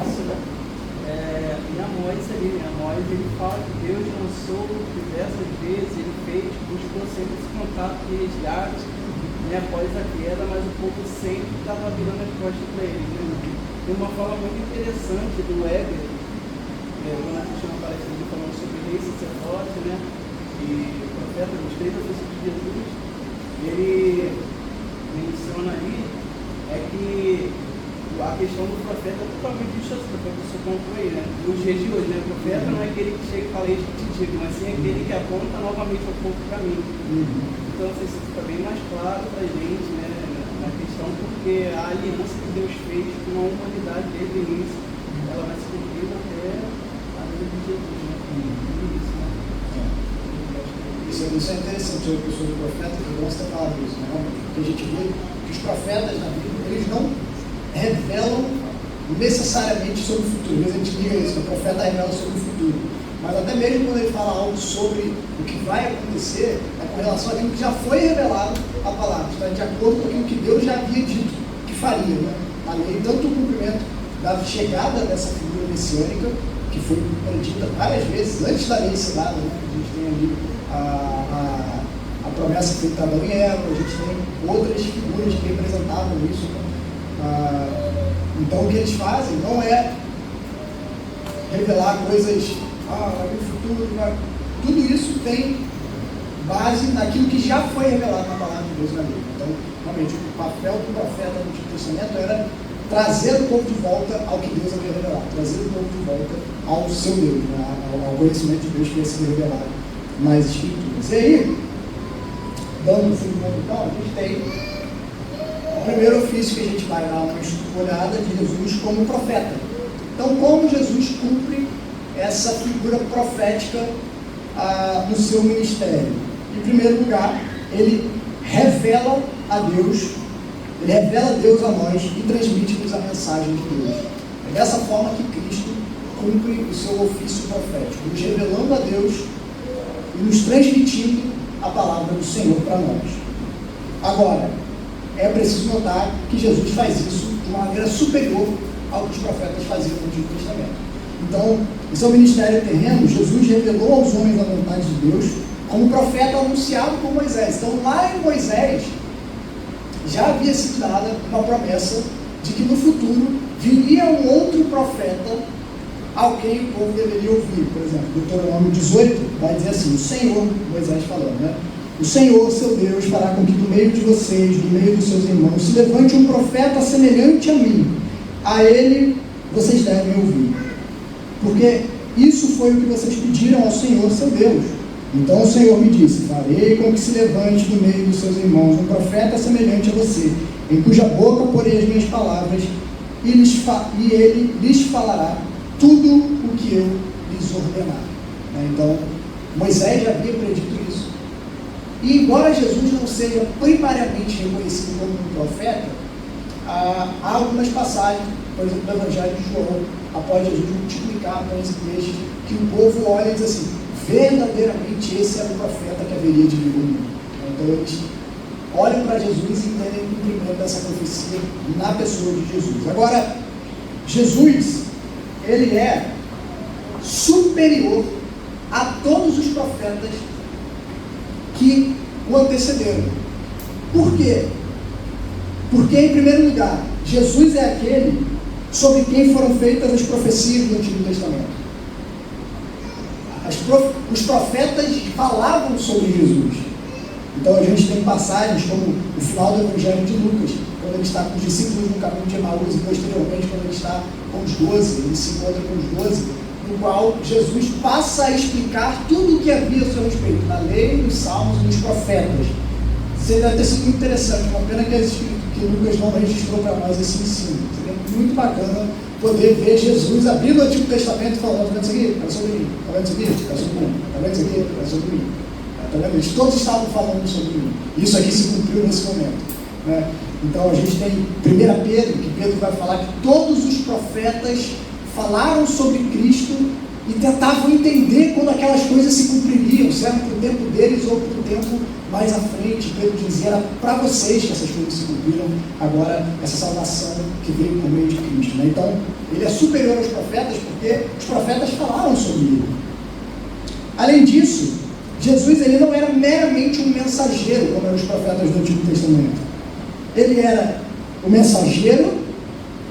Speaker 4: vício, em Amós ali, Amós ele fala que Deus lançou diversas vezes, ele buscou sempre esse contato diário, né, após a queda, mas o povo sempre estava virando as costas para ele. Né? Tem uma fala muito interessante do Weber, quando a gente aparece ali falando sobre rei, sacerdote, né, e profeta, os três ofícios de Jesus, ele menciona ali que a questão do profeta é totalmente distorcida, foi o que você contou aí, né? Nos dias de hoje, né? O profeta não é aquele que chega e fala isso que te digo, mas sim aquele que aponta novamente ao povo para mim. Então, assim, isso fica bem mais claro para a gente, né? Na questão, porque a aliança que Deus fez com a humanidade desde o início, ela vai se cumprir até a vida de Jesus, né? Isso, né?
Speaker 1: Isso é interessante, a pessoa do profeta, que gosta de falar disso, né? Porque a gente vê que os profetas na Bíblia, eles não revelam necessariamente sobre o futuro. Às vezes a gente liga isso, o profeta revela sobre o futuro. Mas até mesmo quando ele fala algo sobre o que vai acontecer, é com relação àquilo que já foi revelado a palavra. Está de acordo com aquilo que Deus já havia dito que faria. Né? A lei, tanto o cumprimento da chegada dessa figura messiânica, que foi predita várias vezes antes da lei ser dada. Né? A gente tem ali a promessa feita a Adão e Eva, a gente tem outras figuras que representavam isso. Né? Então o que eles fazem não é revelar coisas, no futuro, tudo isso tem base naquilo que já foi revelado na palavra de Deus na Bíblia. Então, realmente, o papel do profeta no Antigo Testamento era trazer o povo de volta ao que Deus havia revelado, trazer o povo de volta ao seu Deus, né? ao conhecimento de Deus que ia ser revelado nas Escrituras. E aí, dando o fim do mundo, então, a gente tem o primeiro ofício que a gente vai dar uma olhada de Jesus como profeta. Então, como Jesus cumpre essa figura profética no seu ministério? Em primeiro lugar, ele revela a Deus, ele revela Deus a nós e transmite-nos a mensagem de Deus. É dessa forma que Cristo cumpre o seu ofício profético, nos revelando a Deus e nos transmitindo a palavra do Senhor para nós. Agora, é preciso notar que Jesus faz isso de uma maneira superior ao que os profetas faziam no Antigo Testamento. Então, em seu ministério terreno, Jesus revelou aos homens a vontade de Deus como profeta anunciado por Moisés. Então, lá em Moisés, já havia sido dada uma promessa de que no futuro viria um outro profeta ao quem o povo deveria ouvir. Por exemplo, Deuteronômio 18 vai dizer assim, o Senhor, Moisés falando, né? O Senhor, seu Deus, fará com que do meio de vocês, do meio dos seus irmãos, se levante um profeta semelhante a mim. A ele vocês devem ouvir. Porque isso foi o que vocês pediram ao Senhor, seu Deus. Então o Senhor me disse, farei com que se levante do meio dos seus irmãos um profeta semelhante a você, em cuja boca porei as minhas palavras, e ele lhes falará tudo o que eu lhes ordenar. Então, Moisés já havia predito isso. E embora Jesus não seja primariamente reconhecido como um profeta, há algumas passagens, por exemplo, no Evangelho de João, após Jesus multiplicar pães e peixes, que o povo olha e diz assim: verdadeiramente esse era o profeta que haveria de vir ao mundo. Então eles olham para Jesus e entendem o cumprimento dessa profecia na pessoa de Jesus. Agora, Jesus, ele é superior a todos os profetas que o antecederam. Por quê? Porque, em primeiro lugar, Jesus é aquele sobre quem foram feitas as profecias do Antigo Testamento. Os profetas falavam sobre Jesus. Então a gente tem passagens como o final do Evangelho de Lucas, quando ele está com os discípulos no caminho de Emaús, e posteriormente quando ele está com os 12, ele se encontra com os 12, no qual Jesus passa a explicar tudo o que havia a seu respeito, na lei, nos salmos e nos profetas. Seria até sido interessante, uma pena que Lucas não registrou para nós esse ensino. Seria muito bacana poder ver Jesus abrindo o Antigo Testamento e falando: está vendo isso aqui? Era sobre mim. Está vendo isso aqui? Era sobre mim. Está vendo isso aqui? Era sobre mim. Está vendo? Eles todos estavam falando sobre mim. Isso aqui se cumpriu nesse momento, né? Então a gente tem 1 Pedro, que Pedro vai falar que todos os profetas falaram sobre Cristo e tentavam entender quando aquelas coisas se cumpririam, se era para o tempo deles ou para o tempo mais à frente. Pedro dizia: era para vocês que essas coisas se cumpriram, agora essa salvação que veio por meio de Cristo, né? Então ele é superior aos profetas porque os profetas falaram sobre ele. Além disso, Jesus ele não era meramente um mensageiro como eram os profetas do Antigo Testamento. Ele era o mensageiro,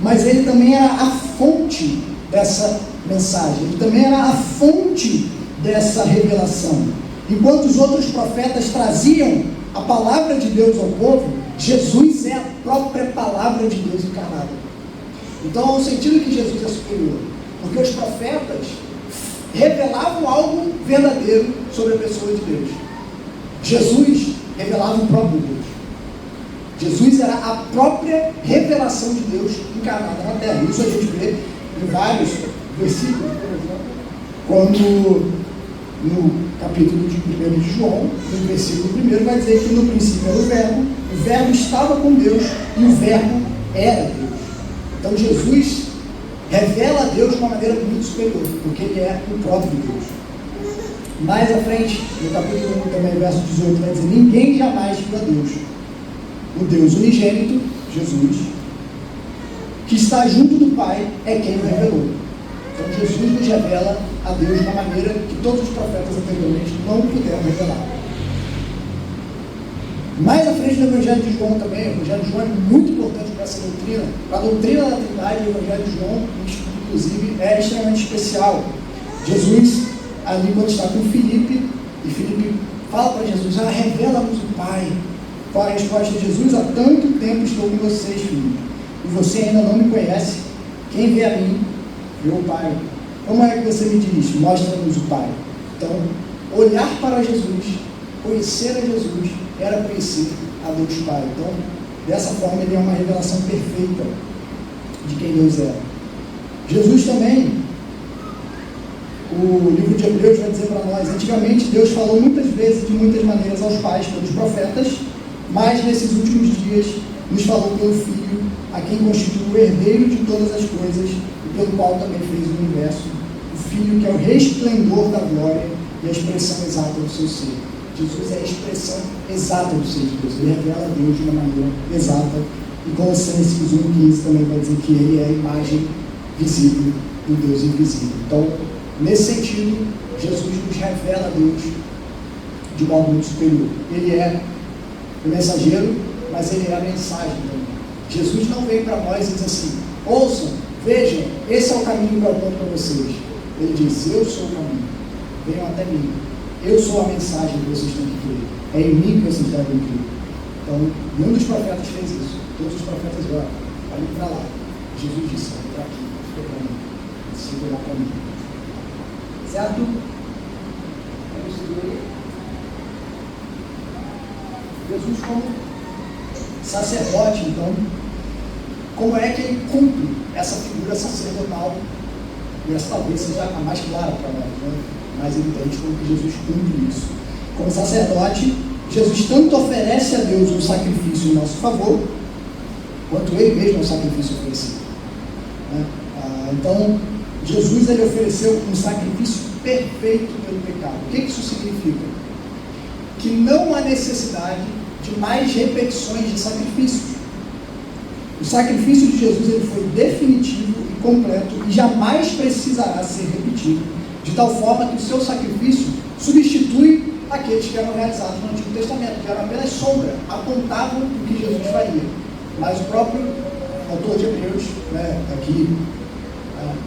Speaker 1: mas ele também era a fonte dessa mensagem, ele também era a fonte dessa revelação. Enquanto os outros profetas traziam a palavra de Deus ao povo, Jesus é a própria palavra de Deus encarnada. Então há um sentido que Jesus é superior, porque os profetas revelavam algo verdadeiro sobre a pessoa de Deus. Jesus revelava o próprio Deus. Jesus era a própria revelação de Deus encarnada na terra. Isso a gente vê em vários versículos, por exemplo, quando no capítulo de 1 de João, no versículo 1, vai dizer que no princípio era o verbo estava com Deus e o verbo era Deus. Então Jesus revela a Deus de uma maneira muito superior, porque ele é o próprio Deus. Mais à frente, no capítulo 1 também, verso 18, vai dizer: ninguém jamais viu a Deus. O Deus unigênito, Jesus, que está junto do Pai, é quem o revelou. Então Jesus nos revela a Deus de uma maneira que todos os profetas anteriormente não puderam revelar. Mais à frente do Evangelho de João também, o Evangelho de João é muito importante para essa doutrina. A doutrina da Trindade, o Evangelho de João, inclusive, é extremamente especial. Jesus, ali quando está com Filipe, e Filipe fala para Jesus: revela-nos o Pai. Qual a resposta de Jesus? Há tanto tempo estou com vocês, filho, e você ainda não me conhece. Quem vê a mim, vê o Pai. Como é que você me diz? Mostra-nos o Pai. Então, olhar para Jesus, conhecer a Jesus, era conhecer a Deus Pai. Então, dessa forma, ele é uma revelação perfeita de quem Deus é. Jesus também, o livro de Hebreus vai dizer para nós: antigamente Deus falou muitas vezes, de muitas maneiras, aos pais pelos profetas, mas nesses últimos dias nos falou pelo Filho, a quem constitui o herdeiro de todas as coisas e pelo qual também fez o universo. O Filho que é o resplendor da glória e a expressão exata do seu ser. Jesus é a expressão exata do ser de Deus. Ele revela a Deus de uma maneira exata. E Colossenses 1,15 também vai dizer que ele é a imagem visível do Deus invisível. Então, nesse sentido, Jesus nos revela a Deus de modo muito superior. Ele é o mensageiro, mas ele é a mensagem também. Jesus não vem para nós e diz assim: ouçam, vejam, esse é o caminho que eu aponto para vocês. Ele diz: eu sou o caminho, venham até mim. Eu sou a mensagem que vocês têm que crer. É em mim que vocês devem crer. Então, nenhum dos profetas fez isso. Todos os profetas olhem para lá. Jesus disse: olha para aqui, fica para mim. Se olhar para mim. Certo? Vamos seguir aí. Jesus como sacerdote, então, como é que ele cumpre essa figura sacerdotal. E essa talvez seja a mais clara para nós, né? Mais evidente como que Jesus cumpre isso. Como sacerdote, Jesus tanto oferece a Deus um sacrifício em nosso favor, quanto ele mesmo é um sacrifício oferecido. Né? Então, Jesus ele ofereceu um sacrifício perfeito pelo pecado. O que isso significa? Que não há necessidade de mais repetições de sacrifícios. O sacrifício de Jesus ele foi definitivo e completo e jamais precisará ser repetido, de tal forma que o seu sacrifício substitui aqueles que eram realizados no Antigo Testamento, que eram apenas sombra, apontavam o que Jesus faria. Mas o próprio autor de Hebreus, né, aqui,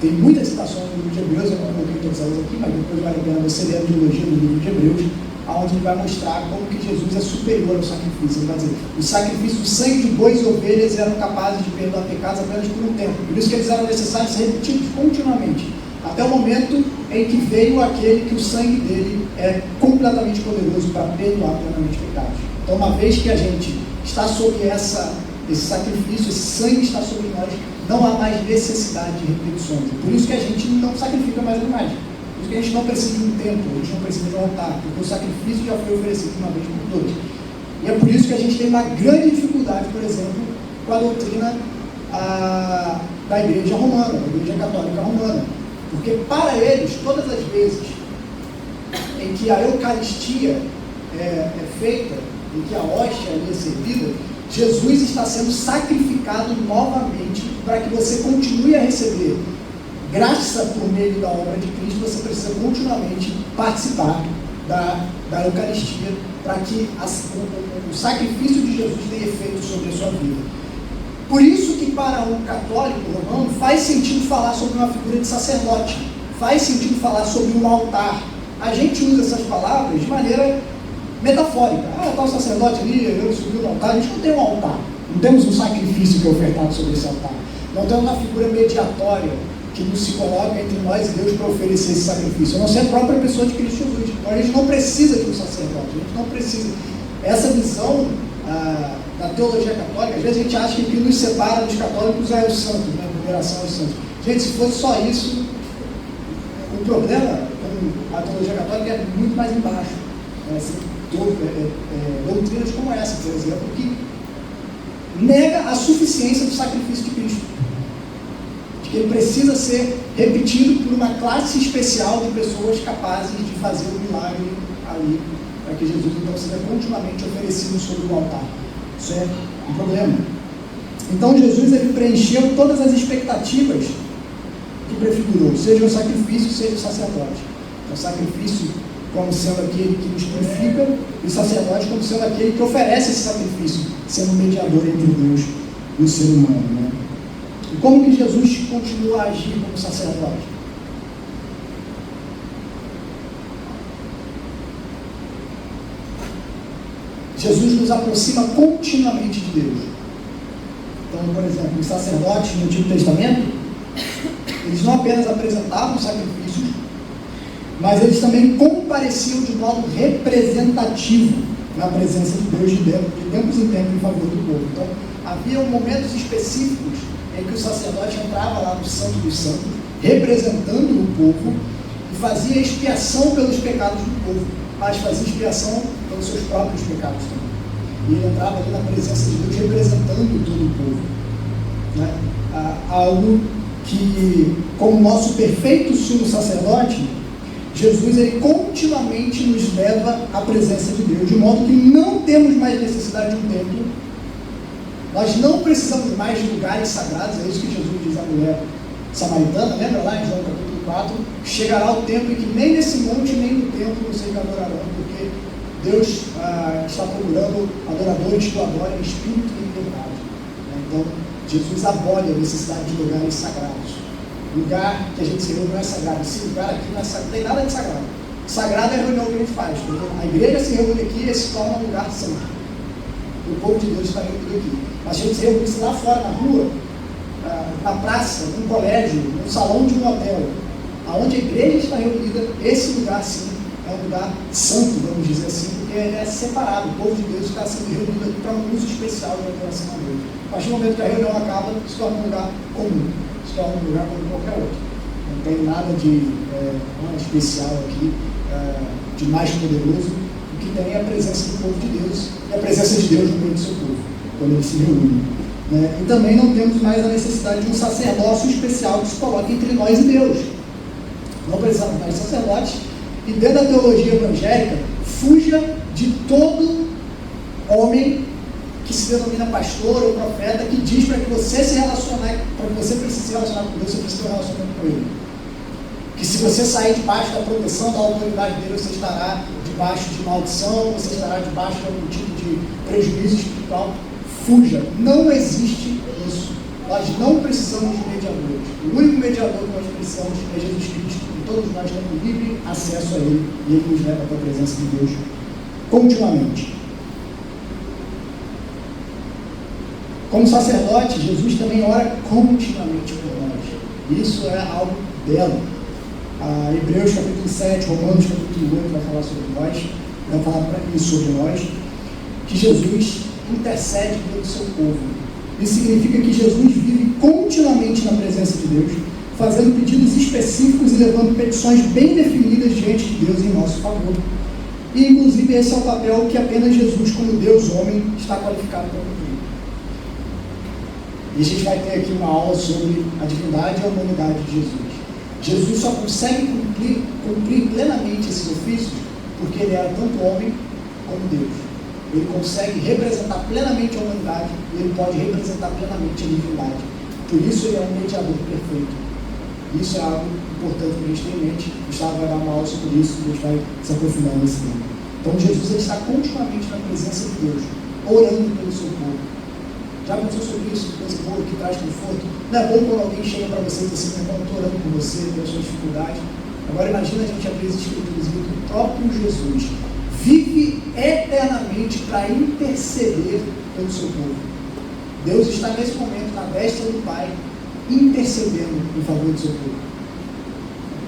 Speaker 1: tem muitas citações no livro de Hebreus, eu não coloquei todas elas aqui, mas depois vale a pena você ler a trilogia do livro de Hebreus, onde ele vai mostrar como que Jesus é superior ao sacrifício. Ele vai dizer, o sacrifício, o sangue de bois e ovelhas eram capazes de perdoar pecados apenas por um tempo. Por isso que eles eram necessários ser repetidos continuamente, até o momento em que veio aquele que o sangue dele é completamente poderoso para perdoar plenamente pecados. Então, uma vez que a gente está sob esse sacrifício, esse sangue está sobre nós, não há mais necessidade de repetições. Por isso que a gente não sacrifica mais animais. Por isso que a gente não precisa de um templo, a gente não precisa de um altar, porque o sacrifício já foi oferecido uma vez por todas. E é por isso que a gente tem uma grande dificuldade, por exemplo, com a doutrina da Igreja Romana, da Igreja Católica Romana. Porque para eles, todas as vezes em que a Eucaristia é feita, em que a hóstia é servida, Jesus está sendo sacrificado novamente para que você continue a receber graça por meio da obra de Cristo. Você precisa continuamente participar da Eucaristia para que o sacrifício de Jesus tenha efeito sobre a sua vida. Por isso que para um católico romano faz sentido falar sobre uma figura de sacerdote, faz sentido falar sobre um altar. A gente usa essas palavras de maneira metafórica. Está o sacerdote ali, ele subiu no altar. A gente não tem um altar, não temos um sacrifício que é ofertado sobre esse altar. Não temos uma figura mediatória que nos se coloca entre nós e Deus para oferecer esse sacrifício. A não ser a própria pessoa de Cristo Jesus. Então, a gente não precisa de um sacerdote, a gente não precisa. Essa visão da teologia católica, às vezes a gente acha que o que nos separa dos católicos é o santo, né? A veneração aos santos. Gente, se fosse só isso, o problema com a teologia católica é muito mais embaixo. Doutrinas como essa, por exemplo, que nega a suficiência do sacrifício de Cristo, de que ele precisa ser repetido por uma classe especial de pessoas capazes de fazer o milagre ali, para que Jesus então seja continuamente oferecido sobre o altar. Isso é um problema. Então Jesus ele preencheu todas as expectativas que prefigurou, seja o sacrifício, seja o sacerdote. O sacrifício como sendo aquele que nos purifica, e o sacerdote como sendo aquele que oferece esse sacrifício, sendo mediador entre Deus e o ser humano. Né? E como que Jesus continua a agir como sacerdote? Jesus nos aproxima continuamente de Deus. Então, por exemplo, os sacerdotes no Antigo Testamento, eles não apenas apresentavam sacrifícios, mas eles também compareciam de modo representativo na presença de Deus de tempos em tempos em favor do povo. Então, havia momentos específicos em que o sacerdote entrava lá no Santo dos Santos, representando o povo, e fazia expiação pelos pecados do povo, mas fazia expiação pelos seus próprios pecados também. E ele entrava ali na presença de Deus, representando todo o povo. Né? Algo que, como nosso perfeito sumo sacerdote, Jesus ele continuamente nos leva à presença de Deus, de modo que não temos mais necessidade de um templo, nós não precisamos mais de lugares sagrados. É isso que Jesus diz à mulher samaritana, lembra lá em João capítulo 4, chegará o tempo em que nem nesse monte nem no templo vocês adorarão, porque Deus está procurando adoradores que o adorem em espírito e em verdade. Então Jesus abole a necessidade de lugares sagrados. Lugar que a gente se reúne não é sagrado. Esse lugar aqui não é sagrado, não tem nada de sagrado. Sagrado é a reunião que a gente faz. A igreja se reúne aqui e se torna um lugar santo. O povo de Deus está reunido aqui. Mas a gente se reúne lá fora, na rua, na praça, num colégio, num salão de um hotel, aonde a igreja está reunida, esse lugar sim é um lugar santo, vamos dizer assim, porque ele é separado. O povo de Deus está sendo reunido aqui para um uso especial de adoração a Deus. A partir do momento que a reunião acaba, se torna um lugar comum, se torna um lugar como qualquer outro. Não tem nada de especial aqui, de mais poderoso. O que tem é a presença do povo de Deus e a presença de Deus no meio do seu povo, quando eles se reúnem. E também não temos mais a necessidade de um sacerdócio especial que se coloque entre nós e Deus. Não precisamos mais de sacerdotes. E dentro da teologia evangélica, fuja de todo homem que se denomina pastor ou profeta, que diz para que você se relacionar, para que você precise se relacionar com Deus, você precisa ter um relacionamento com Ele. Que se você sair debaixo da proteção, da autoridade dele, você estará debaixo de maldição, você estará debaixo de algum tipo de prejuízo espiritual. Fuja. Não existe isso. Nós não precisamos de mediadores. O único mediador que nós precisamos é Jesus Cristo. E todos nós temos livre acesso a Ele. E Ele nos leva para a presença de Deus continuamente. Como sacerdote, Jesus também ora continuamente por nós. Isso é algo belo. Hebreus capítulo 7, Romanos capítulo 8 vai falar sobre nós, vai falar isso sobre nós, que Jesus intercede pelo seu povo. Isso significa que Jesus vive continuamente na presença de Deus, fazendo pedidos específicos e levando petições bem definidas diante de Deus em nosso favor. E inclusive esse é o papel que apenas Jesus, como Deus homem, está qualificado para cumprir. E a gente vai ter aqui uma aula sobre a divindade e a humanidade de Jesus. Jesus só consegue cumprir plenamente esses ofícios porque ele era tanto homem como Deus. Ele consegue representar plenamente a humanidade e ele pode representar plenamente a divindade. Por isso ele é um mediador perfeito. Isso é algo importante para a gente ter em mente. O Gustavo vai dar uma aula sobre isso e a gente vai se aprofundar nesse tema. Então Jesus ele está continuamente na presença de Deus, orando pelo seu povo. Já pensou sobre isso? Coisa boa que traz conforto? Não é bom quando alguém chega para você e diz assim: meu irmão, eu estou orando por você, pelas suas dificuldades. Agora imagina a gente abrir as escrituras e ver que o próprio Jesus vive eternamente para interceder pelo seu povo. Deus está nesse momento na destra do Pai, intercedendo em favor do seu povo.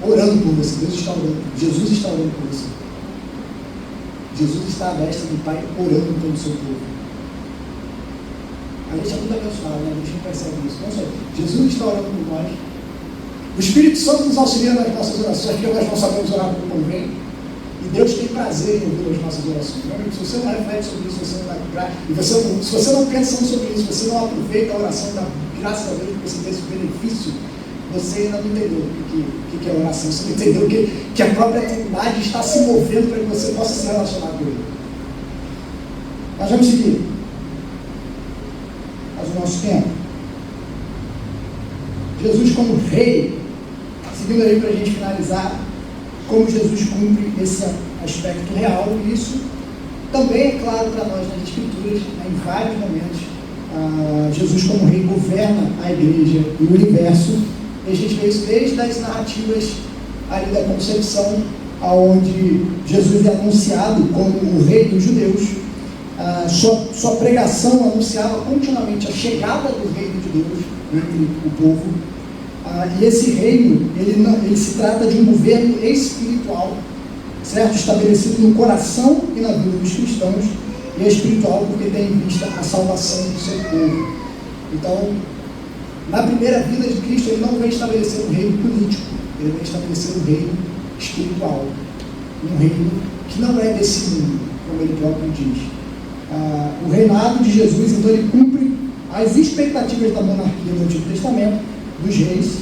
Speaker 1: Orando por você. Deus está orando. Jesus está orando por você. Jesus está à destra do Pai, orando pelo seu povo. A gente é muito abençoado, né? A gente não percebe isso. Não sei. Jesus está orando por nós. O Espírito Santo nos auxilia nas nossas orações, porque nós não sabemos orar como convém. E Deus tem prazer em ouvir as nossas orações. Se você não reflete sobre isso, você não dá graça. E se você não pensa sobre isso, você não aproveita a oração da graça a Deus, porque você tem esse benefício, você ainda não entendeu o que é oração. Você não entendeu que a própria eternidade está se movendo para que você possa se relacionar com Ele. Nós vamos seguir. O nosso tempo. Jesus como rei, seguindo aí para a gente finalizar, como Jesus cumpre esse aspecto real, e isso também é claro para nós nas Escrituras, em vários momentos. Jesus como rei governa a igreja e o universo, e a gente vê isso desde as narrativas ali da concepção, onde Jesus é anunciado como o rei dos judeus. Sua pregação anunciava continuamente a chegada do reino de Deus entre o povo, e esse reino ele se trata de um governo espiritual, certo? Estabelecido no coração e na vida dos cristãos, e é espiritual porque tem em vista a salvação do seu povo. Então, na primeira vinda de Cristo, ele não vem estabelecer um reino político, ele vem estabelecer um reino espiritual, um reino que não é desse mundo, como ele próprio diz. O reinado de Jesus, então, ele cumpre as expectativas da monarquia do Antigo Testamento, dos reis,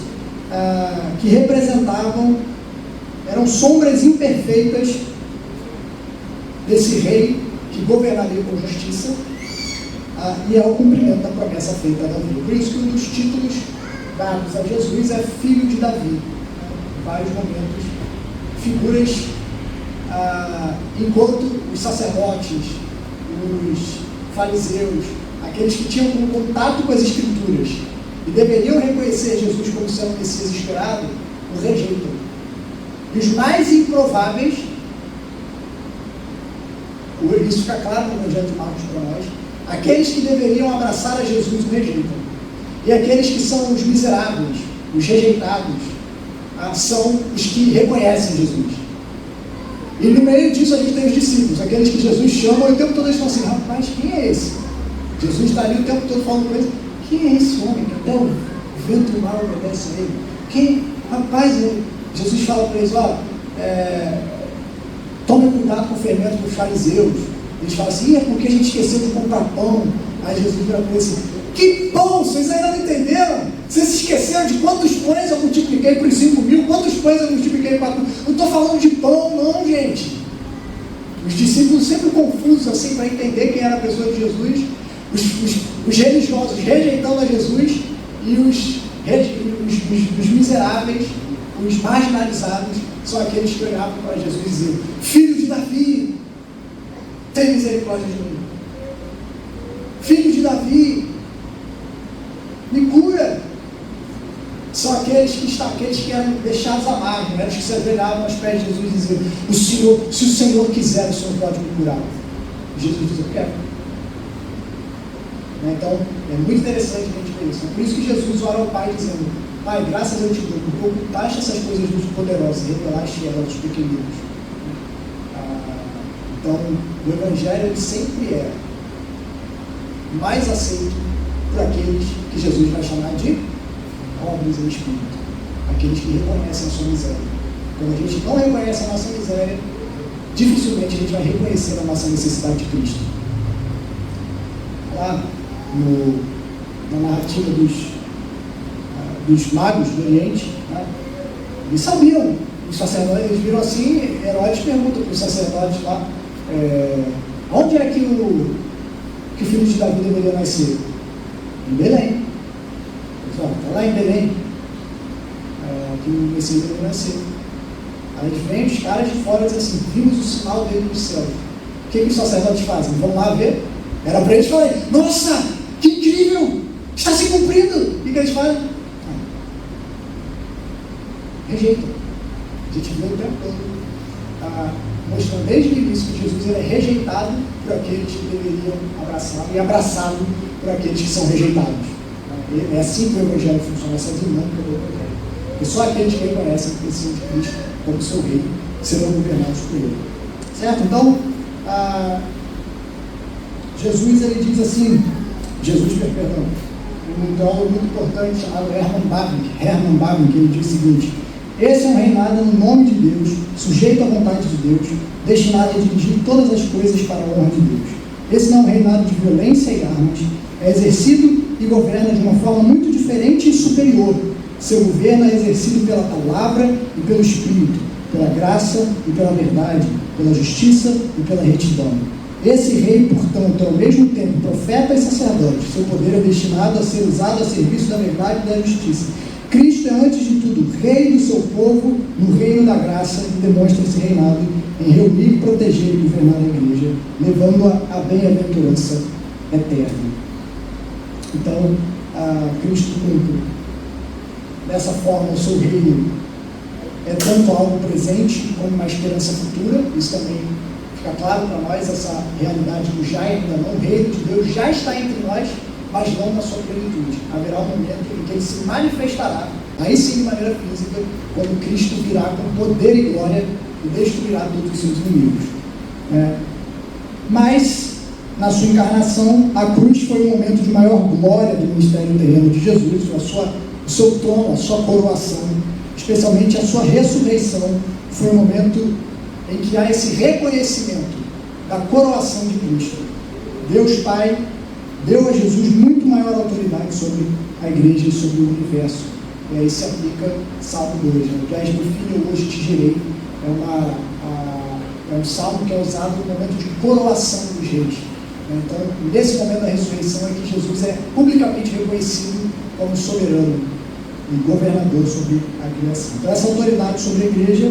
Speaker 1: que representavam, eram sombras imperfeitas desse rei que governaria com justiça, e é o cumprimento da promessa feita a Davi. Por isso que um dos títulos dados a Jesus é Filho de Davi. Em vários momentos, figuras, enquanto os sacerdotes, os fariseus, aqueles que tinham contato com as Escrituras e deveriam reconhecer Jesus como sendo o Messias esperado, o rejeitam. E os mais improváveis, isso fica claro no Evangelho de Marcos para nós, aqueles que deveriam abraçar a Jesus o rejeitam. E aqueles que são os miseráveis, os rejeitados, são os que reconhecem Jesus. E no meio disso a gente tem os discípulos, aqueles que Jesus chama e o tempo todo eles falam assim, rapaz, quem é esse? Jesus está ali o tempo todo falando com eles, quem é esse homem que até o vento e o mar obedecem a ele? Quem? Rapaz, Jesus fala para eles, tomem cuidado com o fermento dos fariseus. Eles falam assim, é porque a gente esqueceu de comprar pão. Aí Jesus vira para eles assim, que pão? Vocês ainda não entenderam? Vocês se esqueceram de quantos pães eu multipliquei por 5.000? Quantos pães eu multipliquei para... Não estou falando de pão não, gente. Os discípulos sempre confusos assim para entender quem era a pessoa de Jesus. Os religiosos rejeitando a Jesus e os miseráveis, os marginalizados, são aqueles que olhavam para Jesus e diziam, filho de Davi, tem misericórdia de mim. Filho de Davi, me cura. São aqueles que eram deixados à margem, eram os que se ajoelhavam aos pés de Jesus e diziam, se o Senhor quiser, o Senhor pode me curar. Jesus diz, eu quero. Então, é muito interessante a gente ver isso. Por isso que Jesus ora ao Pai dizendo, Pai, graças eu te dou, porque ocultaste essas coisas dos poderosos e revelaste elas aos pequeninos. Então, o Evangelho ele sempre é mais aceito por aqueles que Jesus vai chamar de pobres em espírito, aqueles que reconhecem a sua miséria. Quando a gente não reconhece a nossa miséria, dificilmente a gente vai reconhecer a nossa necessidade de Cristo. Lá na narrativa dos magos do Oriente, né, eles sabiam, os sacerdotes, eles viram assim, Herodes pergunta para os sacerdotes lá, onde é que o filho de Davi deveria nascer? Em Belém. Está lá em Belém que o Messias deveria nascer. Aí vem os caras de fora e dizem assim, vimos o sinal dele no céu. O que os sacerdotes fazem? Vão lá ver. Era para eles falarem, nossa, que incrível, está se cumprindo. O que eles fazem? Rejeitam. A gente vê o tempo todo, mostrando desde o início que Jesus é rejeitado por aqueles que deveriam abraçá-lo e abraçado por aqueles que são rejeitados. É assim que o Evangelho funciona, essa dinâmica do Evangelho. E só aqueles que reconhecem que precisam de Cristo como seu rei serão governados por ele. Certo? Então, Jesus ele diz assim, perdão, um teólogo muito importante chamado Hermann Bavinck, ele diz o seguinte, esse é um reinado no nome de Deus, sujeito à vontade de Deus, destinado a dirigir todas as coisas para a honra de Deus. Esse não é um reinado de violência e armas, é exercido e governa de uma forma muito diferente e superior. Seu governo é exercido pela palavra e pelo Espírito, pela graça e pela verdade, pela justiça e pela retidão. Esse rei, portanto, é ao mesmo tempo profeta e sacerdote. Seu poder é destinado a ser usado a serviço da verdade e da justiça. Cristo é, antes de tudo, rei do seu povo no reino da graça e demonstra esse reinado em reunir, proteger e governar a igreja, levando-a à bem-aventurança eterna. Então, Cristo cumpre dessa forma o seu reino. É tanto algo presente como uma esperança futura. Isso também fica claro para nós, essa realidade do já ainda não, o reino de Deus já está entre nós, mas não na sua plenitude. Haverá um momento em que ele se manifestará, aí sim de maneira física, quando Cristo virá com poder e glória e destruirá todos os seus inimigos. Mas, na sua encarnação, a cruz foi o momento de maior glória do ministério terreno de Jesus, o seu trono, a sua coroação, especialmente a sua ressurreição, foi o momento em que há esse reconhecimento da coroação de Cristo. Deus Pai deu a Jesus muito maior autoridade sobre a igreja e sobre o universo. E aí se aplica Salmo 2. Que és meu filho, hoje te gerei. É um salmo que é usado no momento de coroação dos reis. Então, nesse momento da ressurreição é que Jesus é publicamente reconhecido como soberano e governador sobre a criação. Então, essa autoridade sobre a igreja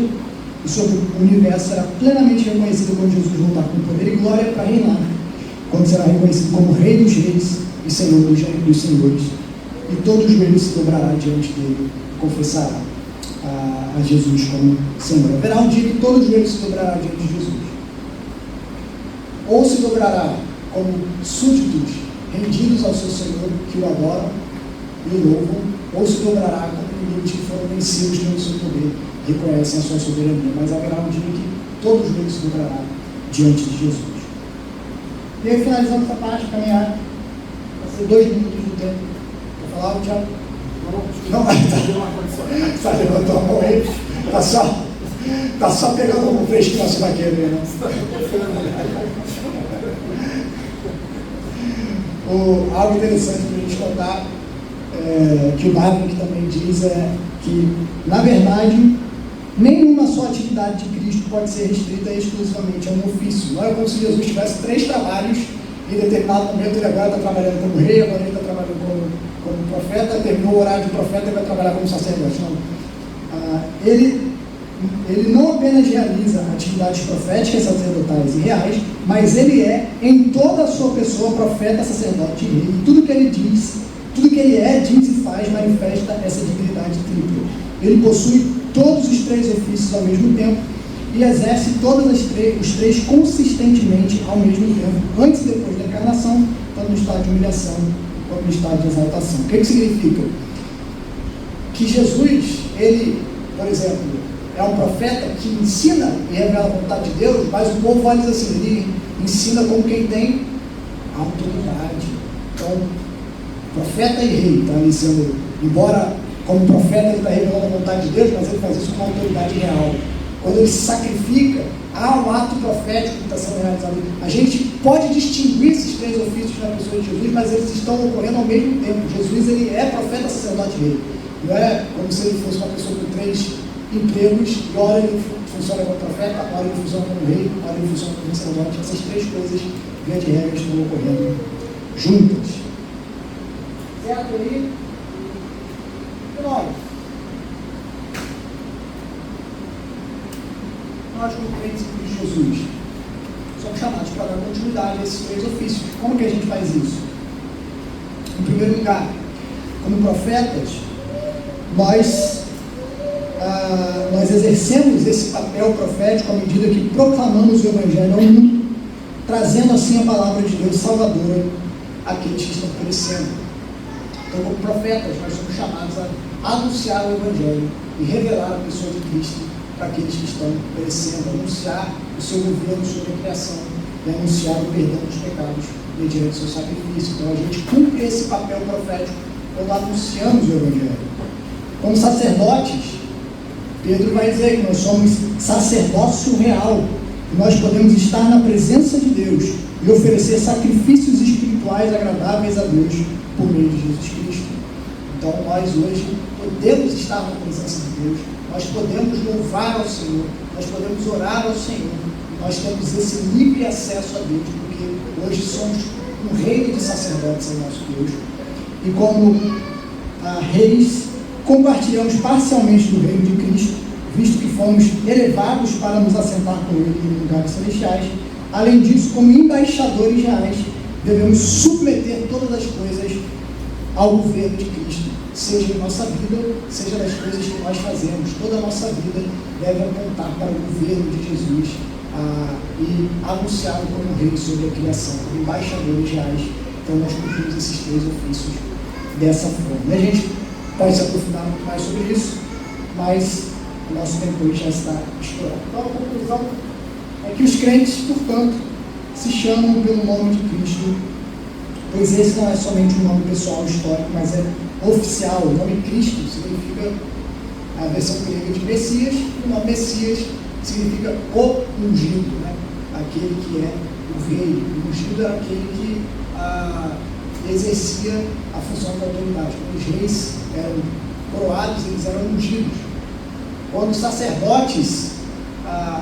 Speaker 1: e sobre o universo será plenamente reconhecida quando Jesus voltar com poder e glória para reinar, quando será reconhecido como Rei dos Reis e Senhor dos Senhores, e todo joelho se dobrará diante dele e confessará a Jesus como Senhor. Haverá um dia que todo joelho se dobrará diante de Jesus, ou se dobrará como súditos rendidos ao seu Senhor, que o adoram e o louvam, ou se dobrará como inimigos que foram vencidos pelo seu poder, reconhecem a sua soberania. Mas haverá um dia que todo joelho se dobrará diante de Jesus. E aí, finalizando essa parte, caminhar, vai ser 2 minutos do tempo. Quer falar, Thiago? Não, tá levantando a mão aí, tá só pegando um fresquinho assim na queira, né? Algo interessante para a gente contar, que o Darwin também diz, é que, na verdade, nenhuma só atividade de Cristo pode ser restrita exclusivamente a um ofício. Não é como se Jesus tivesse 3 trabalhos, e em determinado momento ele agora está trabalhando como rei, agora ele está trabalhando como profeta, terminou o horário de profeta e vai trabalhar como sacerdote. Não. Ele não apenas realiza atividades proféticas, sacerdotais e reais, mas ele é, em toda a sua pessoa, profeta, sacerdote e rei. E tudo que ele diz, tudo que ele é, diz e faz, manifesta essa divinidade tripla. Ele possui todos os 3 ofícios ao mesmo tempo e exerce os 3 consistentemente ao mesmo tempo, antes e depois da encarnação, tanto no estado de humilhação quanto no estado de exaltação. O que significa? Que Jesus, ele, por exemplo, é um profeta que ensina e revela a vontade de Deus, mas o povo vai dizer assim, ele ensina como quem tem autoridade. Então, profeta e rei, está ali sendo, embora como profeta ele está revelando a vontade de Deus, mas ele faz isso com autoridade real. Quando ele se sacrifica, há um ato profético que está sendo realizado. A gente pode distinguir esses 3 ofícios na pessoa de Jesus, mas eles estão ocorrendo ao mesmo tempo. Jesus, ele é profeta, sacerdote e rei. Não é como se ele fosse uma pessoa com 3 empregos, e hora ele funciona como profeta, hora ele funciona como rei, hora ele funciona como sacerdote. Essas 3 coisas, via de regra, estão ocorrendo juntas. Certo aí? E nós como crentes em Cristo Jesus, somos chamados para dar continuidade a esses 3 ofícios. Como que a gente faz isso? Em primeiro lugar, como profetas, nós exercemos esse papel profético à medida que proclamamos o Evangelho ao mundo, trazendo assim a palavra de Deus salvadora àqueles que estão perecendo. Então, como profetas, nós somos chamados a anunciar o Evangelho e revelar a pessoa de Cristo para aqueles que estão perecendo, anunciar o seu governo sobre a criação e anunciar o perdão dos pecados mediante o seu sacrifício. Então, a gente cumpre esse papel profético quando anunciamos o Evangelho. Como sacerdotes, Pedro vai dizer que nós somos sacerdócio real, que nós podemos estar na presença de Deus e oferecer sacrifícios espirituais agradáveis a Deus por meio de Jesus Cristo. Então nós hoje podemos estar na presença de Deus, nós podemos louvar ao Senhor, nós podemos orar ao Senhor, nós temos esse livre acesso a Deus, porque hoje somos um reino de sacerdotes ao nosso Deus, e como reis, compartilhamos parcialmente do reino de Cristo, visto que fomos elevados para nos assentar com Ele em lugares celestiais. Além disso, como embaixadores reais, devemos submeter todas as coisas ao governo de Cristo, seja em nossa vida, seja das coisas que nós fazemos. Toda a nossa vida deve apontar para o governo de Jesus e anunciá-lo como rei sobre a criação, como embaixadores reais. Então nós cumprimos esses 3 ofícios dessa forma. E a gente pode se aprofundar muito mais sobre isso, mas o nosso tempo hoje já está estourado. Então a conclusão é que os crentes, portanto, se chamam pelo nome de Cristo, pois esse não é somente um nome pessoal histórico, mas é oficial. O nome Cristo significa a versão grega de Messias, e o nome Messias significa o ungido, né? Aquele que é o rei. O ungido era aquele que exercia a função da autoridade. Quando os reis eram coroados, eles eram ungidos. Quando os sacerdotes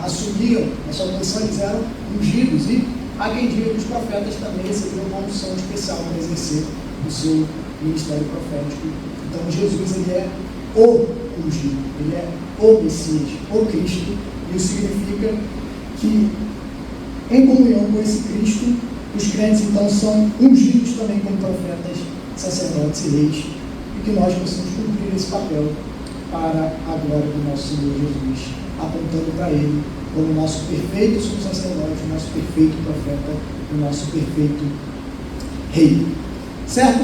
Speaker 1: assumiam a sua posição, eles eram ungidos. E há quem diga que os profetas também receberam uma unção especial para exercer o seu ministério profético. Então Jesus, ele é o ungido, ele é o Messias, o Cristo. Isso significa que, em comunhão com esse Cristo, os crentes então são ungidos também como profetas, sacerdotes e reis, e que nós possamos cumprir esse papel para a glória do nosso Senhor Jesus, apontando para Ele como nosso perfeito sumo sacerdote, o nosso perfeito profeta, o nosso perfeito rei. Certo?